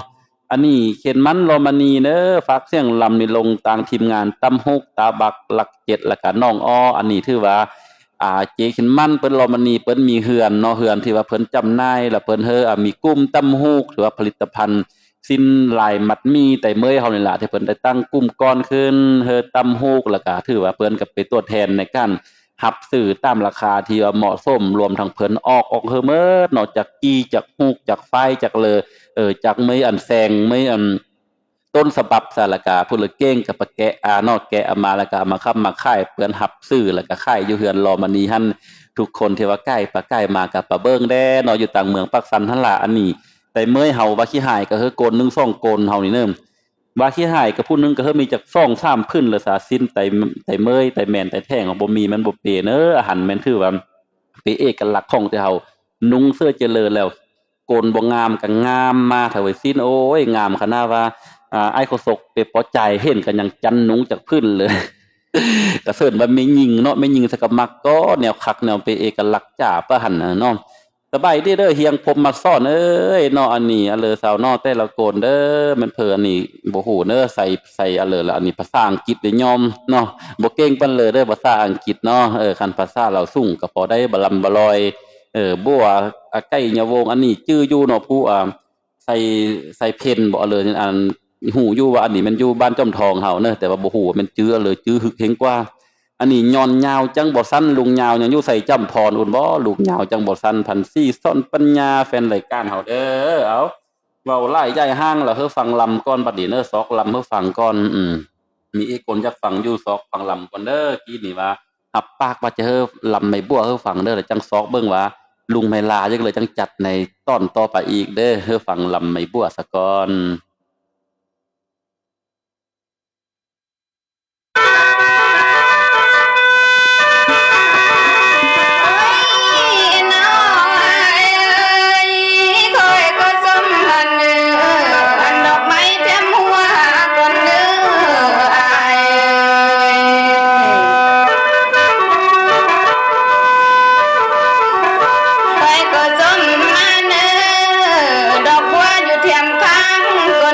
Speaker 1: อันนี้เขียนมันรอมณีเด้อฝากเสียงลำนี่ลงตางทีมงานตำฮกตาบักหลัก7แล้วก็น้องอ้ออันนี้ถือว่าเจขินมันเปิ้นรอมณีเปิ้นมีเฮือนเนาะเฮือนที่ว่าเพิ่นจำหน่ายแล้วเพิ่นมีกลุ่มตำฮูกหรือว่าผลิตภัณฑ์สิ้นลายมัดมีแต่เมื่อยเฮานี่ล่ะที่เพิ่นได้ตั้งกลุ่มก่อนขึ้นตำฮูกแล้วก็ถือว่าเพิ่นก็เป็นตัวแทนในการรับซื้อตามราคาที่เหมาะสมรวมทั้งเพิ่นออกเมิดเนาะจากกี้จากฮูกจากไฟจากจากเมยอันแซงเมยอัน ต้นฉบับสารกาผู้ละเก้งกับปะแกะนอกแกะเอามาแล้วก็เอามาค้ำมาค่ายเปิ้นหับซื้อแล้วก็ค่ายอยู่เฮือนรอมณีหั่นทุกคนที่ว่าใกล้ปะใกล้มากับปะเบิ่งแด้เนาะอยู่ต่างเมืองปักสันหั่นล่ะอันนี้แต่เมื่อยเฮาว่าขี้หายก็คือโกน1 2โกนเฮานี่เนิ่มว่าขี้หายก็ผู้นึงก็คือมีจัก2 3พื้นละสาสิ้นแต่เมื่อยแต่แม่นแต่แท้งบ่มีมันบ่เปเน้ออาหารแม่นถือว่าเป็นเอกลักษณ์ของแต่เฮานุ่งเสื้อเจริญแล้วโกนบ่งามก็งามมาถ้าไว้สิ้นโอ้ยงามขนาดว่าไอ้โคศกไปปอใจเห็นกันยังจันนุงจากพื้นเลย ก็เสิร์นว่าไม่ยิงเนาะไม่ยิงสกมักก็แนวคักแนวเป็นเอกลักษณ์จ้าป้าหันเนาะสบายดีเด้อเฮียงผมมาซ่อนเอ้ยเนาะอันนี้เลอสาวเนาะแต่ละโกนเด้อมันเพิ่นอันนี้บ่ฮู้เด้อใส่เลอละอันนี้ภาษาอังกฤษได้ยอมเนาะบ่เก่งปานเลยเด้อภาษาอังกฤษเนาะคันภาษาเราสูงก็พอได้บะลำบะลอยบัวใกล้ยะวงอันนี้ชื่ออยู่เนาะผู้ใส่เพ่นบ่เลยอันฮู้อยู่ว่าอันนี้มันอยู่บ้านจอมทองเฮาเนาะแต่ว่าบ่ฮู้ว่ามันชื่อเลยชื่อหึกเฮงกว่าอันนี้ย้อนยาวจังบ่สั้นลุงยาวยังอยู่ใส่จำพรอุ่นบ่ลุงยาวจังบ่สั้นพันซี่ซ่อนปัญญาแฟนรายการเฮาเด้อเอาเว้าหลายใหญ่ห้างแล้วเฮาฟังลำก่อนบัดนี้เด้อซอกลำเฮาฟังก่อนมีอีกคนอยากฟังอยู่ซอกฟังลำก่อนเด้อกี้นี่ว่าหับปากว่าจะเฮาลำไม่บัวเฮาฟังเด้อแล้วจังซอกเบิ่งว่าลุงไมลาจังเลยจังจัดในตอนต่อไปอีกเด้อเฮาฟังลำไม่บัวซะก่อน
Speaker 4: ดอกบัวอยู่เทียมข้างก็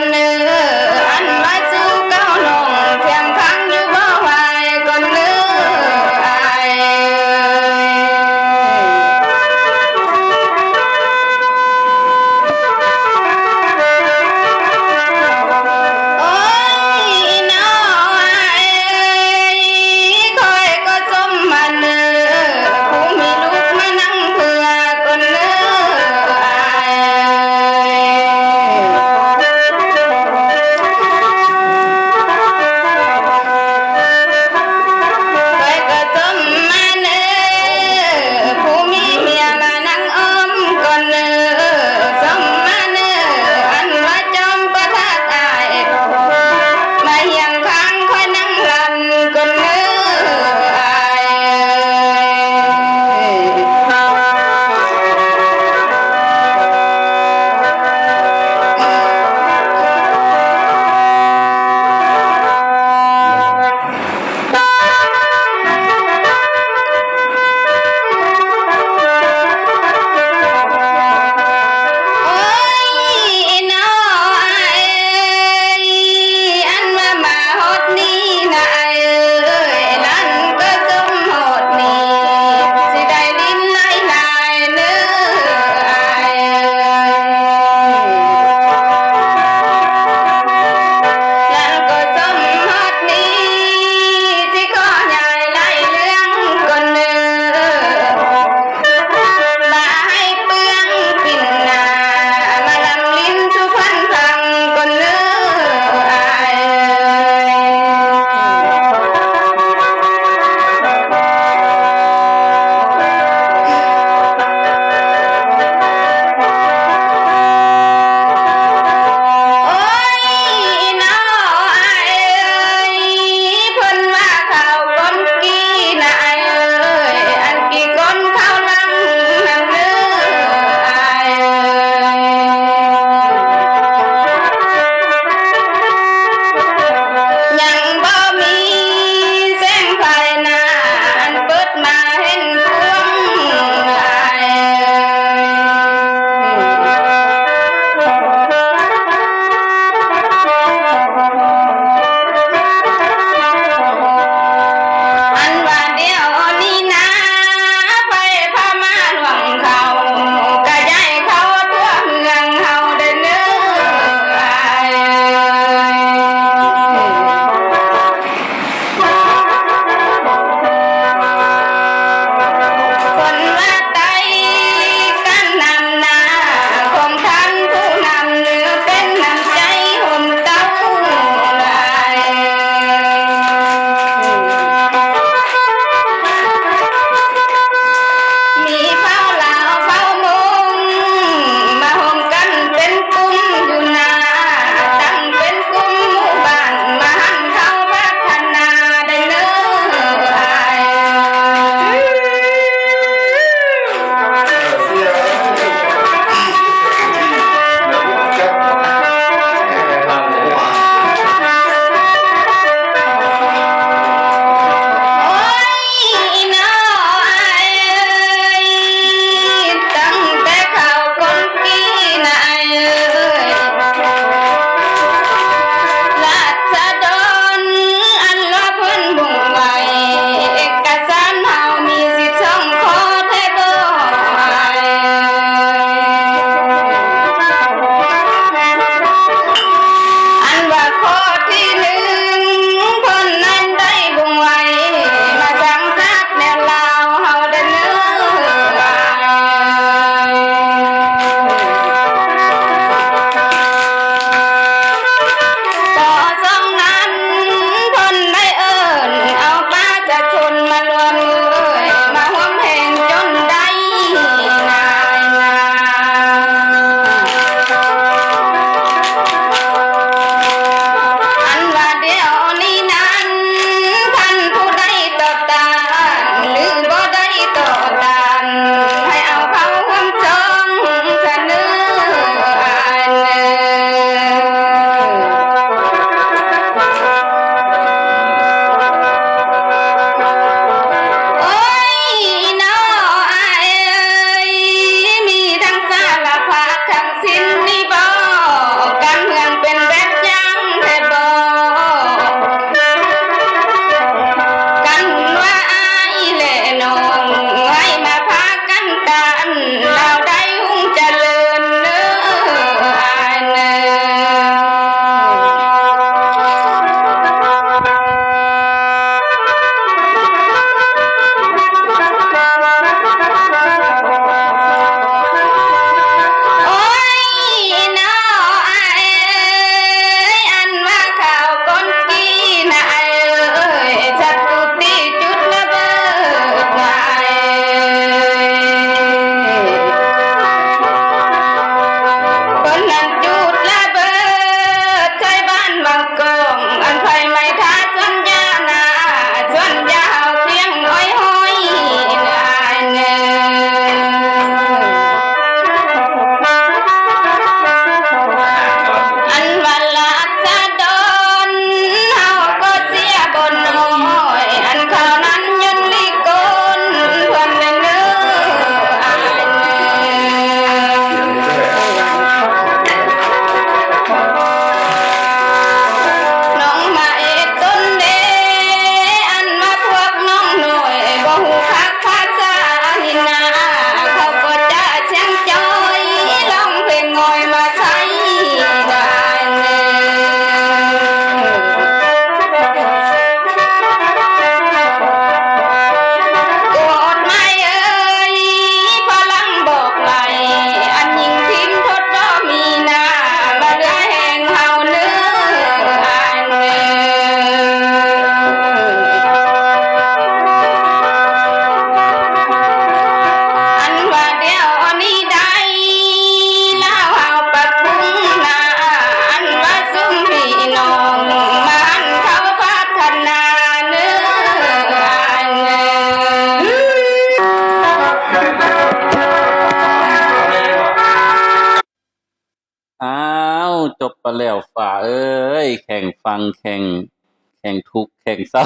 Speaker 1: ะแล้วฝ่าเอ้ยแข่งฟังแข่งทุกข์แข่งเศร้า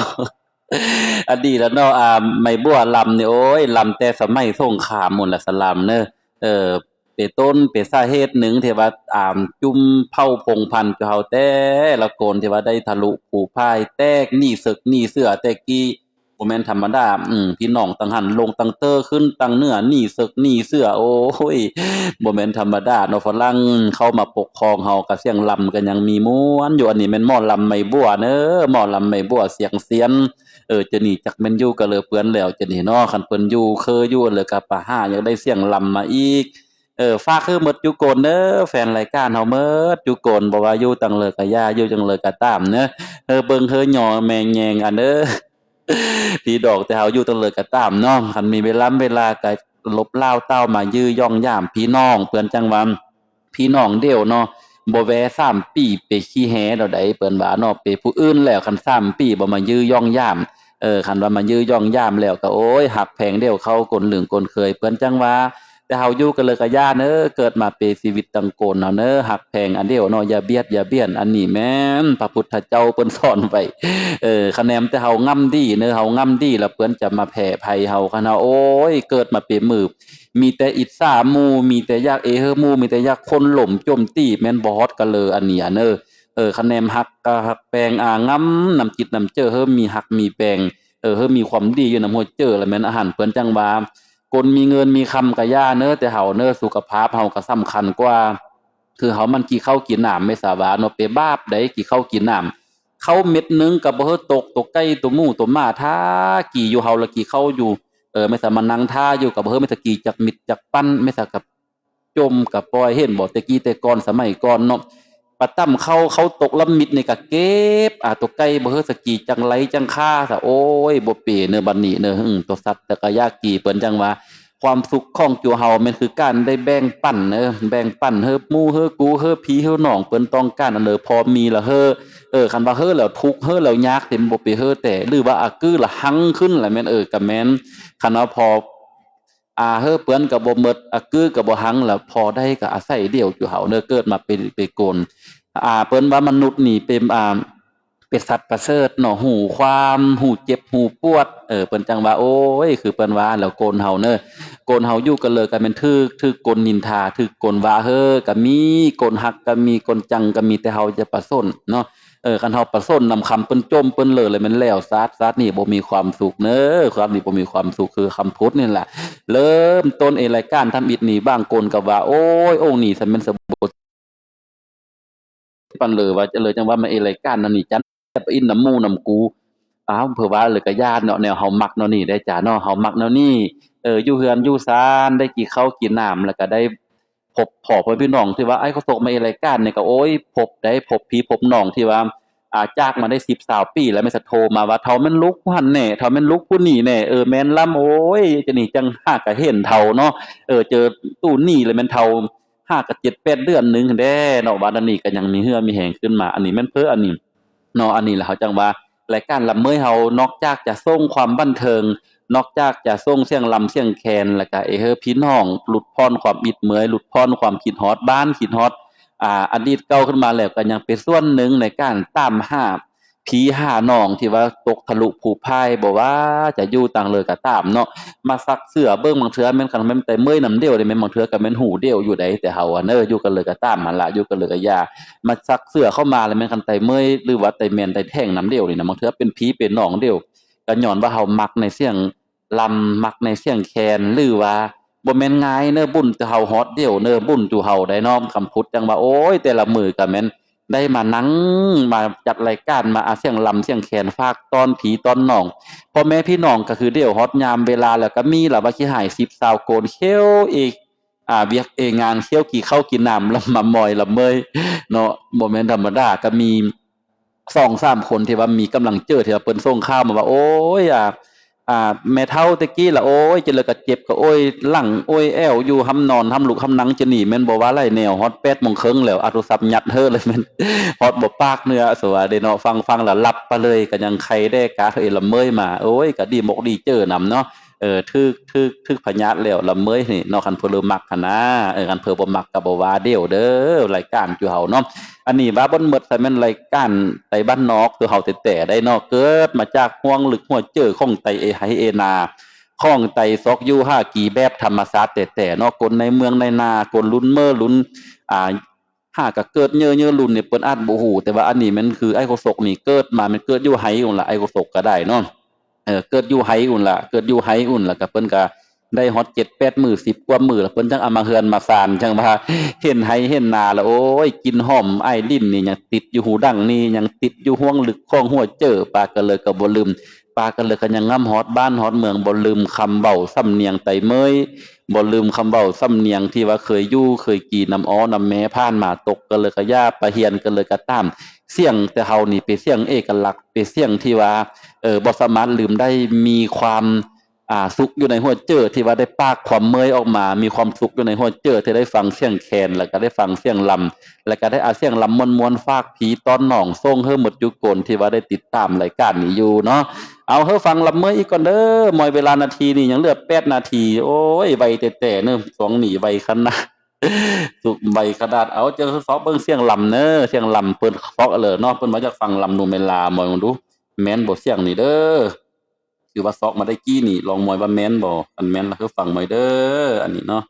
Speaker 1: อดีตแล้วเนาะไม่บัวลำนี่โอ้ยลำแต่สมัยสงครามหมดแหละสลัมเนอะเออเป็นต้นเป็นสาเหตุหนึ่งที่ว่าจุ่มเผ่าพงศ์พันธุ์เฮาแต่ละคนที่ว่าได้ทะลุภูพ่ายแตกหนี้ศึกหนี้เสือแต่กี้บ่แม่นธรรมดาพี่น้องตังหันลงตังเตอขึ้นตังเหนือหนี้ศึกหนี้เสือโอ้ยบ่แม่นธรรมดาเนาะฝรั่งเข้ามาปกครองเฮาก็เสียงลำกันยังมีม่วนอยู่อันนี้แม่นหมอลำไม่บัวเด้อหมอลำไม่บัวเสียงเสียน จะหนีจากแม่นอยู่ก็เลยเปื้อนแล้วจะหนีเนาะคันเพิ่นอยู่เคยอยู่เลยก็ปะห้าอยากได้เสียงลำมาอีกฝากคือหมดอยู่โกนเด้อแฟนรายการเฮาหมดอยู่โกนบ่ว่าอยู่ตังเลยก็ย่าอยู่จังเลยก็ตามเด้อเบิ่งเฮอหยอแม่แยงอันเด้อพี่ดอกแต่เฮาอยู่ตังเลยก็ตามเนาะคันมีเวลาก็ลบเล่าเต้ามายื้อย่องย่ามพี่น้องเพิ่นจังว่าพี่น้องเดียวเนาะ บ่แวะ3ปีไปขี้แหดอกใดเปิ้นว่าเนาะไปผู้อื่นแล้วคัน3ปีบ่มายื้อย่องย่ามคันว่ามายื้อย่องย่ามแล้วก็โอ้ยหักแพงเดียวเขากลลึงกลเคยเปิ้นจังว่าแต่เฮาอยู่กันเลยก็ย่าเด้อเกิดมาเป็นชีวิตตังโกนเนาะเด้อหักแพงอันเดียวเนาะอย่าเบียดอย่าเบียนอันนี้แม่นพระพุทธเจ้าเปิ้นสอนไว้คะแนนแต่เฮางํดีเด้อเฮางํดีแล้วเปิ้นจะมาแผ่ภัยเฮาคันเฮาโอ้ยเกิดมาเป็นมือ มีแต่อิจฉาหมู่มีแต่อยากเฮอหมู่มีแต่อยากคนหล่มโจมตีแม่นบ่ฮอดกันเลยอันนี้เด้อคะแนนฮักก็ฮักแปลงงำนำจิตนำเจ้อเฮอมีฮักมีแปลงเฮอมีความดีอยู่นำหัวเจ้อแล้วแม่นอาหารเพิ่นจังว่าคนมีเงินมีคำก็ย่าเด้อแต่เฮาเด้อสุขภาพเฮาก็สำคัญกว่าคือเฮามันกี่ข้าวกินน้ำไม่สาบาเนาะไปบาปใดกี่ข้าวกินน้ำข้าวเม็ดหนึงก็บ่เฮอตกไก่ตัวหมูตัวหมาถ้ากี่อยู่เฮาละกี่ข้าวอยู่ ไม่สามานั่งท่าอยู่กับเฮอไม่สกีจักมิดจักปั้นไม่สากับจมกับปล่อยเห็นบ่แต่กี้แต่ก่อนสมัยก่อนเนาะปะตั้มเขาตกลำมิดนี่ก็เก็บตัวไก่บ่เฮอสกีจังไหลจังค่าซะโอ้ยบ่เปเด้อบัดนี้เด้อตัวสัตว์แต่ก็ยากกี่เปิ้นจังว่าความสุขของจัวเฮาแม่นคือการได้แบ่งปันแบ่งปันเฮอหมู่เฮอกูเฮอพี่เฮอน้องเปิ้นต้องการอันเด้อพอมีละเฮอคันว่าเฮอแล้วทุกข์เฮอแล้วยากเต็มบ่ไปเฮอแต่หรือว่ากือละหังขึ้นล่ะแม่นก็แม่น คันว่าพอเฮอเปื้อนก็บ่หมดกือก็บ่หังแล้วพอได้ก็อาศัยเดี่ยวอยู่เฮาเด้อเกิดมาเป็นโกนเปิ้นว่ามนุษย์นี่เป็นเป็นสัตว์ประเสริฐเนาะฮู้ความฮู้เจ็บฮู้ปวดเปิ้นจังว่าโอ้ยคือเปิ้นว่าแล้วโกนเฮาเด้อโกนเฮาอยู่กันเลยก็แม่นถึกกลนินทาถึกกลว่าเฮ้อก็มีกลฮักก็มีกลจังก็มีแต่เฮาจะประสนเนาะ คันเฮาประส้นนำคำเปิ้นจมเปิ้นเลอเลยมันแล้วซาดนี่บ่มีความสุขเด้อครับนี่บ่มีความสุขคือคำพุทธนี่แหละเริ่มต้นรายการทำอิฐนี่บางคนก็ว่าโอ้ยองค์นี้ซั่นแม่นสมบูรณ์ปันเลยว่าจะเลยจังว่ามารายการนั่นนี่จันไปอินน้ำหมู่น้ำกูเผื่อว่าเลยก็ญาติเนาะแนวเฮามักเนาะนี่ได้จ้าเนาะเฮามักแนวนี้อยู่เฮือนอยู่ศาลได้กินข้าวกินน้ำแล้วก็ได้พบพ้อพ่อพี่น้องที่ว่าไอ้เขาส่งมารายการนี่ก็โอ๊ยพบพี่พบน้องที่ว่า จากมาได้10-20ปีแล้วแม่นสิโทรมาว่าเฒ่าแม่นลูกผู้หั้นแหน่เฒ่าแม่นลูกผู้นี้แหน่แม่นลำโอ้ยจังนี้จังหาก็เห็นเฒ่าเนาะเจอตู้นี้แล้วแม่นเฒ่าหาก็7-8เดือนหนึ่งหั้นแด้เนาะว่าอันนี้ก็ยังมีเหือมีแหงขึ้นมาอันนี้แม่นเพ้ออันนี้เนาะอันนี้ล่ะเขาจังว่ารายการลำเมยเฮานอกจากจะส่งความบันเทิงนอกจากจะส่งเสียงลำเสียงแคนแล้วก็เฮอพี่น้องหลุดพ้นความอิดเมื่อยหลุดพ้นความคิดฮอดบ้านคิดฮอด อดีตเก่าขึ้นมาแล้วก็ยังเป็นส่วนหนึ่งในการตามหาผีหาน้องที่ว่าตกทะลุภูพายบ่ว่าจะอยู่ต่างเลยก็ตามเนาะมาซักเสื้อเบิ่งบางเทื่อแม่นคันแม่นแต่เมื่อยนำเดียวได้แม่นบางเทื่อก็แม่นหูเดียวอยู่ใดแต่เฮาอยู่กันเลยก็ตามหั่นล่ะอยู่กันเลยก็อย่ามาซักเสื้อเข้ามาแล้วแม่นคันไตเมื่อยหรือว่าไตแม่นไตแท่งนำเดียวนี่นะบางเทื่อเป็นผีเป็นน้องเดียวก็ย้อนว่าเฮามักในเสียงลำมักในเสียงแคนหรือว่า บ่แม่นง่ายบุญแต่เฮาฮอดเดียวบุญจูเฮาได้น้อมคำพุทธจังว่าโอ้ยแต่ละมื้อก็แม่นได้มานั่งมาจัดรายการมาเสียงลำเสียงแคนฝากตอนผีตอนน้องพ่อแม่พี่น้องก็คือเดี๋ยวฮอดยามเวลาแล้วก็มีล่ะว่าสิหาย10 20โกนเขียวอีกเวียกงานเขียวกี่ข้าวกินน้ำลำมามอยลำเมยเนาะบ่แม่นธรรมดาก็มี2-3คนที่ว่ามีกำลังเจอที่ว่าเปิ้นส่งข่าวมาว่าโอ้ยแม่เฒ่าตะกี้ล่ะโอ้ยเจแล้วก็เจ็บก็โอ้ยหลังโอ้ยแอวอยู่หำนอนหำลุกหำหนังจะหนีแม่นบ่ว่าไรแนวฮอด8 โมงครึ่งแล้วโทรศัพท์ยัดเฮ้อเลยแม่นฮอดบ่ปากเนื้อสว่าเด้เนาะฟังแล้วหลับไปเลยก็ยังใครได้กะเฮละเมยมาโอ้ยก็ดีมกดีเจอนำเนาะ ทึกพญาแล้วละเมยนี่เนาะคันเพิ่นเริ่มมักหันนะคันเพิ่นบ่มักก็บ่ว่าเด้วเด้อรายการอยู่เฮาเนาะอันนี้ว่าบ่หมดแต่แม่นรายการไตบ้านนอกคือเฮาแต่ได้เนาะเกิดมาจากห่วงลึกหัวเจ้อของไตเอไฮเอนาของไตซอกอยู่5กีแบบธรรมชาติแต่เนาะคนในเมืองในนาคนลุ้นเม้อลุ้นห้าก็เกิดเยอะๆรุ่นนี่เปิ้นอาจบ่ฮู้แต่ว่าอันนี้มันคือไอ้โกศกนี่เกิดมามันเกิดอยู่ไห้อุ่นล่ะไอ้โกศกก็ได้เนาะเกิดอยู่ไห้อุ่นล่ะเกิดอยู่ไห้อุ่นล่ะก็เปิ้นก็ได้ฮอด7-8 มื้อ10กว่ามื้อแล้วเพิ่นจังเอามาเฮือนมาซานจังว่าเห็นไห้เห็นนาแล้วโอ้ยกลิ่นหอมไอ้ลิ้นนี่ยังติดอยู่หูดังนี่ยังติดอยู่ห้วงลึกของหัวเจ้อปาก็เลยก็บ่ลืมปาก็เลยก็ยังงำฮอดบ้านฮอดเมืองบ่ลืมคำเว้าสำเนียงไตเมยบ่ลืมคำเว้าสำเนียงที่ว่าเคยอยู่เคยกีน้ำอ้อนำแม้ผ่านมาตกก็เลยก็ย่าปะเฮียนก็เลยก็ตามเสียงแต่เฮานี่เป็นเสียงเอกลักษณ์เป็นเสียงที่ว่าบ่สามารถลืมได้มีความสุขอยู่ในหัวเจ้อที่ว่าได้ปากความเมยออกมามีความสุขอยู่ในหัวเจ้อที่ได้ฟังเสียงแคนแล้วก็ได้ฟังเสียงลำแล้วก็ได้เสียงลำม่วนๆฝากผีตอนหนองส่งเฮอหมดอยู่กลที่ว่าได้ติดตามรายการนี้อยู่เนาะเอาเฮอฟังลำเมยอีกก่อนเด้อหมอยเวลานาทีนี่ยังเหลือ8 นาทีโอ้ยไวแต่เนิ่มสองหนีไวขนาดสุกใบกระดาษเอาเจอซอกเบิ่งเสียงลำเน้อเสียงลำเปิ้นซอกเลยเนาะเปิ้นมาจากฟังลำนูเมลาหมอยดูแม่นบ่เสียงนี่เด้อคือว่าซอกมาได้กี้นี่ลองหมอยว่าแม่นบ่อันแม่นแล้วคือฟังหมอยเด้ออันนี้เนาะ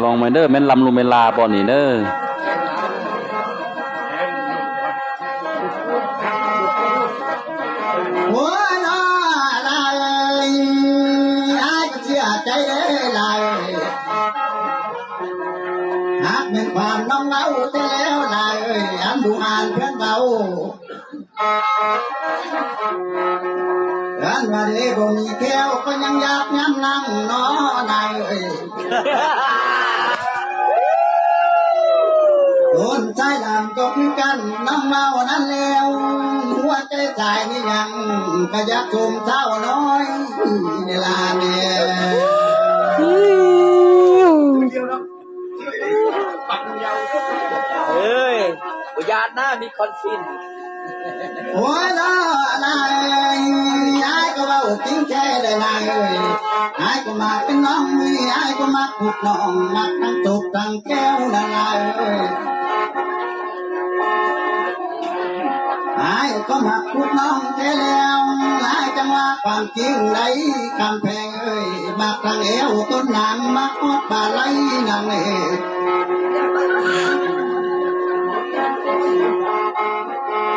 Speaker 1: ลองมาเด้อแม่นลำลูเมลาบ่นี่เด้อ
Speaker 2: หัวหน้าลายอายก็เชื่อใจเลยลายหากเป็นความน้องเมาแต่แล้วลายอันดูอ่านเพื่อนเบาอันว่าเด็กบ่มีแก้วก็ยังอยากย้ำนั่งนอนายคนใจดำก็คือกันน้ำเมานั้นแล้วหัวใจใจนี่ยังก็อยากชมเช้าน้อยเวลาเนี่ย
Speaker 3: เฮ้ยบุญญาณหน้ามีคอนฟิน
Speaker 2: โอ้ยละนายนายก็ว่าจริงแค่เลยนายเอ้ยนายก็มาเป็นน้องมือนายก็มาขุดน้องมาทั้งจุกทั้งแก้วนะนายเอ้ยนายก็มาขุดน้องแค่แล้วนายจังว่าความจริงไหนคำแพงเอ้ยมาทางเอวต้นน้ำมาอดบาไหลนางเอ้ย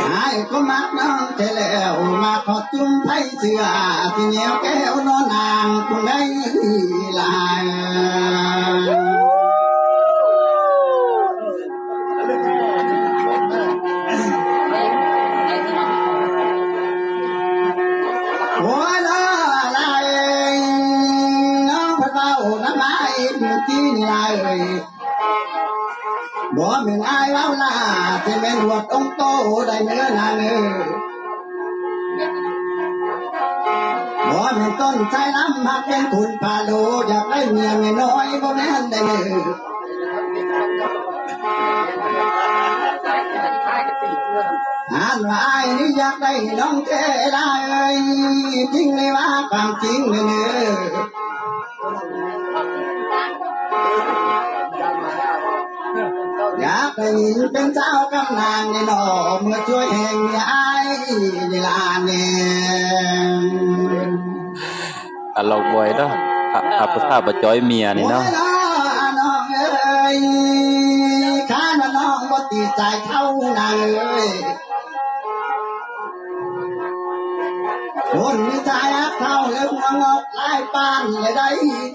Speaker 2: ไอ้ก็มักน้องเจแล้วมาขอจุ่มไทยเสือที่เหนียวแก้วนอนนางคงได้ลายหัวละลายน้องพระเบ้าน้ำไม้เมื่อกี้นี่ลายบ่แม่นอายเว้าล่ะแต่แม่นหวดองโตได้เนื้อนางบ่แม่นต้นใจน้ำหักเป็นคุณพาโลอยากได้เมียไม่น้อยบ่แม่นได้ อ่านว่าไอ้นี่อยากได้น้องเท่ได้จริงเลยว่าความจริงเลยเนื้ออยากได้ยินเป็นเจ้ากำนางในหนอเมื่อช่วยแห่งไอ้ในลานเนี่ย
Speaker 1: ลองบ่อยเนาะผู้สาวบ่จ้อยเมียนี่เนาะ
Speaker 2: โอ้ยน้องเอ้ยข้าน้องบ่ตีใจเท่านางเอ้ยคนมีใจฮักเท่าเล็บงอกลายปานเลยได้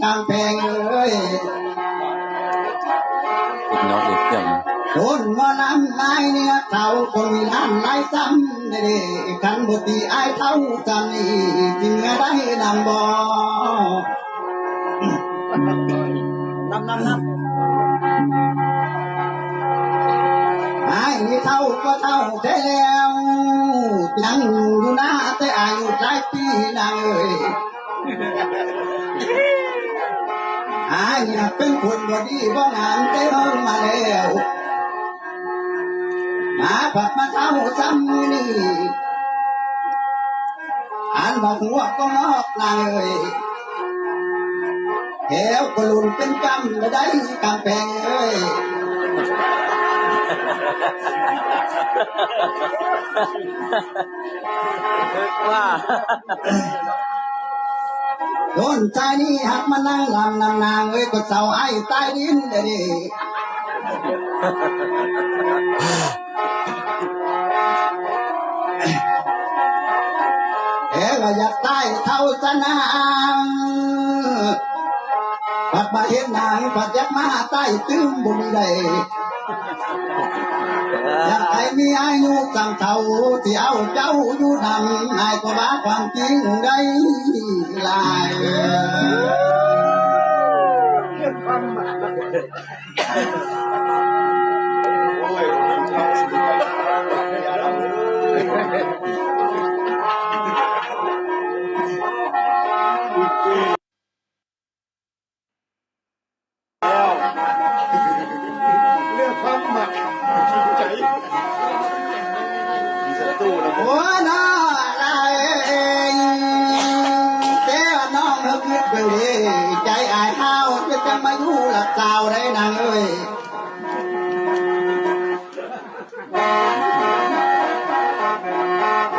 Speaker 2: กำแพงเอ้ย
Speaker 1: คุณน้องอีกเครื่อง
Speaker 2: คนว่าน้ำลายเนี่ยเท่าคนมีน้ำลายซ้ำเด้ขันบุตรีไอายเท่าจันนี่จึงได้นำบ่น้ำไอ้นี่เท่าก็เท่าแท้แล้วยังอยู่นะแต่อายุหลายปีนางเอ้ยไอ้นี่เป็นคนบ่ดีบ่งามแต่เฮามาแล้วมาผัดมาเท่าซ้ำนี่อันบอกหัวก็งอกนางเอ้ยแถวก็ลุนเป็นกำไม่ได้กำแพงเอ้ย
Speaker 3: ว่า
Speaker 2: โดนใจนี่หักมานั่งลำนางเอ้ยก็เศร้าไอ้ใต้ดินเด้อว่าอยากตายเท่าสนางปัดมาเห็นนางปัดอยากมาใต้ตึ้มบุญได้อยากให้มีอายุสั่งเท่าที่เอาเจ้าอยู่นำนายก็บ้าความจริงได้ลาย
Speaker 3: เรื่องความหมักจริงใจมีศัตรูนะ
Speaker 2: โอ้น้าลายเจ้าน้องเขาคิดเป็นดีใจอายห้าวจะมาอยู่หลับสาวได้นางเอ้ย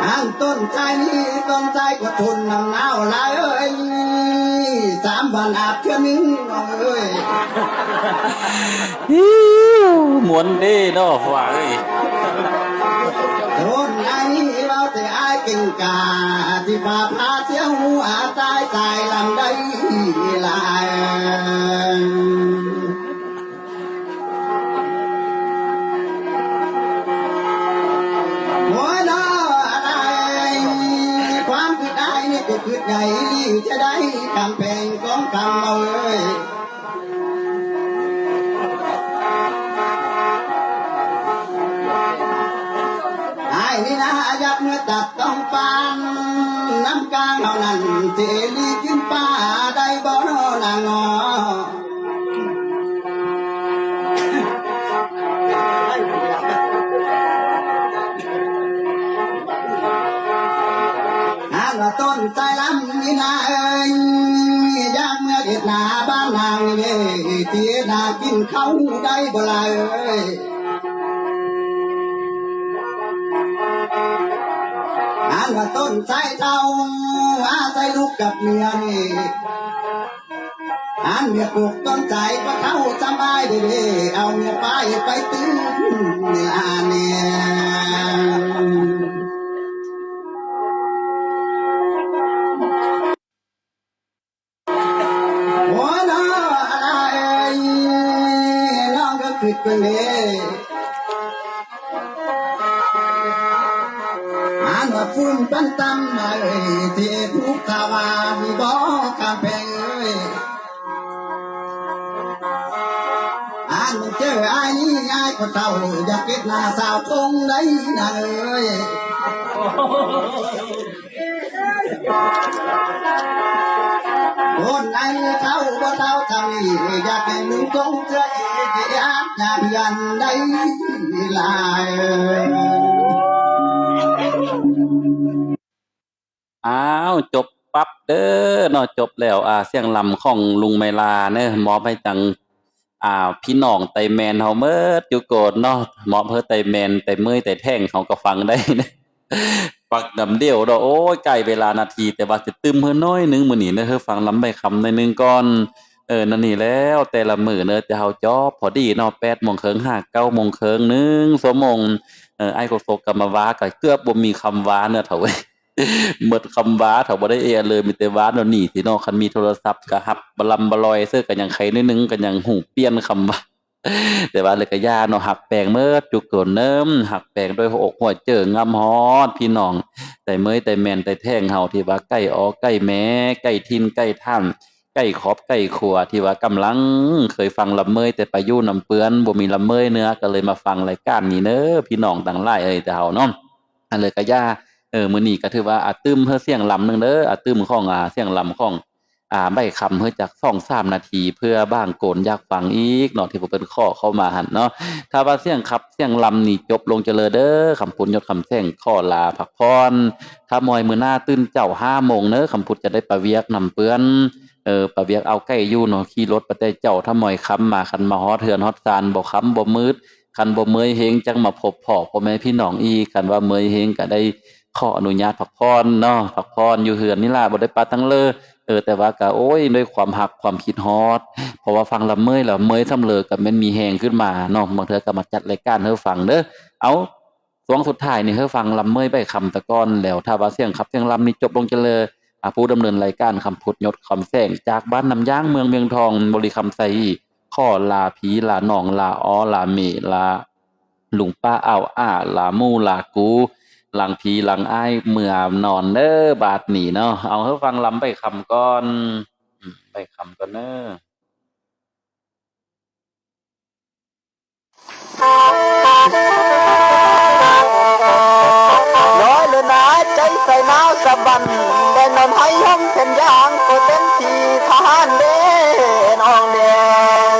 Speaker 2: อ่างต้นใจนี้ต้นใจก็ทุนนำหนาวลายเอ้ย3 วันอาบเท่านึงน้องเอ้ย
Speaker 1: หมวนเด้เนาะว่าเอ้ย
Speaker 2: โดนไอ้เราแต่ไอ้เก่งกาที่พาพาเสียหัวตายตายลำได้ลายหัวน้ออะไรความคิดได้นี่ก็คิดใหญ่จะได้กำแพงของคำเอาเอ้ยไอ้นี่นะอยากเนื้อตัดต้องปานน้ำกลางเอานั่นเจลีกินป้าได้บ่นอนางอหากว่าต้นใจลำนี่นาเอ้ยอยากเมื่อเด็ดหนาบ้านนางนี่เตี้ยนากินเขาได้บ่ลายเอ้ยอ่านว่าต้นใจเท่าอาศัยลูกกับเมียนี่อ่านเมียปลูกต้นใจก็เท่าสบายดีเอาเมียไปตื้อนี่อ่านเนี่ยโอ้น้ออะไรน้องก็คิดเป็นเลยอ่านว่าฟุ้งเป็นตำเลยที่ทุกขาวามีบ่อกำแพงเอ้ยอ่านเจอไอ้นี่ไอ้ก็เท่าอยากเก็บหน้าสาวคงได้นะเอ้ยคนไอ้เท่าบ่เท่าทำนี่อยากให้มึงคงใจที่อาจอยากยันได้ลาย
Speaker 1: อ้าวจบปั๊บเด้อเนาะจบแล้วเสียงลำของลุงไมลาเนอะมอบให้จังพี่น้องไตแมนเฮาเมิดอยู่โกดเนาะมอบเฮอไตแมนไตเมื่อยไตแท่งเขาก็ฟังได้นะฟังนำเดียวเนาะโอ้ยใกล้เวลานาทีแต่ว่าสิตึมเฮอน้อยนึงมื้อนี้เนอะเฮอฟังลำใบคำหน่อยหนึงก่อนนั่นนี่แล้วแต่ละมื้อเนอะจะเฮาจอบพอดีเนาะ8:30 5 9 โมงครึ่ง1 ชั่วโมงไอ้ก็โฟกลับมาว่าก็เกือบบ่มีคำว่าเนอะเถาเว้ย หมดคำว้าเถาบ่ได้เอเลยมีแต่ว้าเดี๋ยวนี้สิเนาะคันมีโทรศัพท์ก็ฮับบลำบลอยเสื้อก็ยังไขนิดนึงก็ยังหูเปลี่ยนคำว่าแต่ว่าเลยก็ย่าเนาะหักแปลงเมิดจุกโกนเนิ่มหักแปลงด้วยหัวอกหัวเจิงงำฮอดพี่น้องแต่เมยแต่แม่นแต่แท่งเฮาที่ว่าใกล้ออใกล้แม้ใกล้ทินใกล้ท่านใกล้ขอบใกล้ครัวที่ว่ากำลังเคยฟังลำเมยแต่ไปอยู่นำเปื้อนบ่มีลำเมยเนื้อก็เลยมาฟังรายการนี้เน้อพี่น้องต่างหลายแต่เฮาเนาะอันเลยก็ย่า มื้อนี้ก็ถือว่าตึมเฮือเสียงลำหนึ่งเด้อตึมของเสียงลำของใบ้คำเฮือจัก2-3นาทีเพื่อบ้างโกนอยากฟังอีกเนาะที่ผมเป็นข้อเข้ามาหั่นเนาะถ้าว่าเสียงครับเสียงลำนี่จบลงเจริญเด้อคำพูนยศคำแซงข้อลาพักผ่อนถ้ามอยมื้อหน้าตื่นเจ้า5 โมงเด้อคำพูดจะได้ประเวียกนำเปื้อนประเวียกเอาใกล้อยู่เนาะขี่รถไปแต่เจ้าถ้ามอยค้ำมาคันมาฮอดเฮือนฮอดซานบ่ค้ำบ่มืดคันบ่เมยเฮงจังมาพบพ้อพ่อแม่พี่น้องอีกคันว่าเมยเฮงก็ได้ ขออนุญาตพักผ่อนเนาะพักผ่อนอยู่เฮือนนี่ล่ะบ่ได้ปาตั้งเลอแต่ว่าก็โอ๊ยด้วยความรักความคิดฮอดเพราะว่าฟังละเมยแล้วเมยซำเลอก็แม่นมีแฮงขึ้นมาเนาะบางเทื่อก็มาจัดรายการให้ฟังเด้อเอาช่วงสุดท้ายนี่ให้ฟังลำเมยไปคำตะก้อนแล้วถ้าว่าเสียงครับเสียงลำนี่จบลงเจริญผู้ดำเนินรายการคำพุทธยศคำแสงจากบ้านน้ำย่างเมืองเวียงทองบริคำไสข้อลาผีลาหนองลาอ้อลาเมลาลุงป้าอ้าวลามู่ลากูหลังผีหลังอ้ายเมื่อนอนเด้อบาดนี้เนาะเอาให้ฟังลำไปคำก่อนไปคำก่อนเด้อ
Speaker 2: ร้อยเลยนะใจใส่หนาวสะบันได้นอนให้ห้องเป็นยางก็เต็มที่ทหารเด่นอองแดง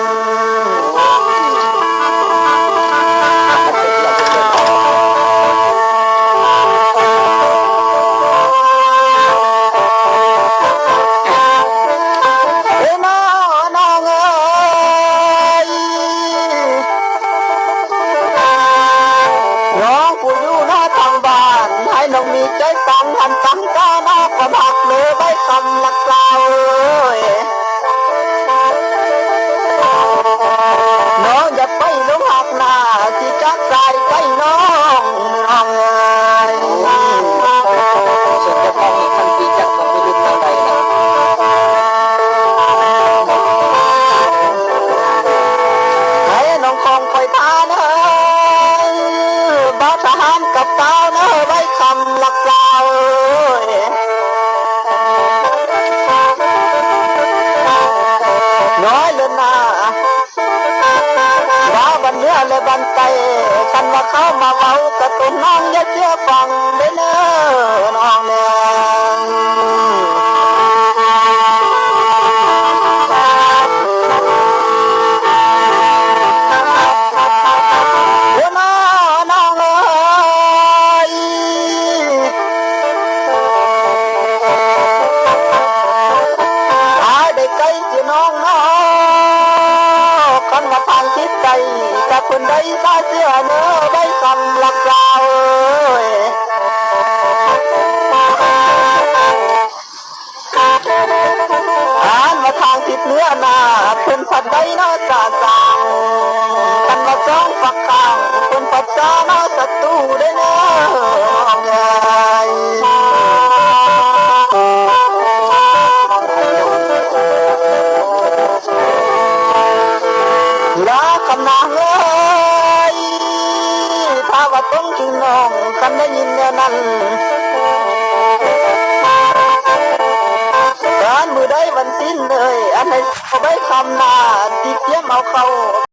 Speaker 2: เอ้ยน้องเอ้ย น้องผู้อยู่หน้าทางบ้านให้น้องมีใจฟังหันตั้งตาหน้าความหักเลยใบคำหลักเล่าน้องอย่าไปลงหักหน้าที่จักใจใกล้น้องน้องเอ๋ยส่วนจะพองอีกทันทีจักต้องไม่ลืมทางใดนะให้น้องคองคอยทานเอ้ยบ่ทหารกับเต้าเนอะใบคำหลักเล่าน้อยเลยนะว่าบันเนื้อและบันไตกันว่าเขามาเว้ากระตุ้นน้องอย่าเชื่อฟังได้เนอะน้องเนี่ยเดี๋ยวน้องเอ้ย หาได้ไกลที่น้องน้อคันว่าทางคิดใจกับคนใดตาเสียเนื้อใบคำหลักเล่าอ่านว่าทางทิศเหนือนาเป็นสัตว์ใดนาจ่าจางกันว่าสองฝักข้างเป็นปัจจานาศัตรูได้เนื้อไง ลาคำนางเอ้ยถ้าว่าต้องถึงน้องกันได้ยินแน่นั้นการมือได้วันสิ้นเลยอันให้เขาไว้คำนาที่เทียมเอาเขา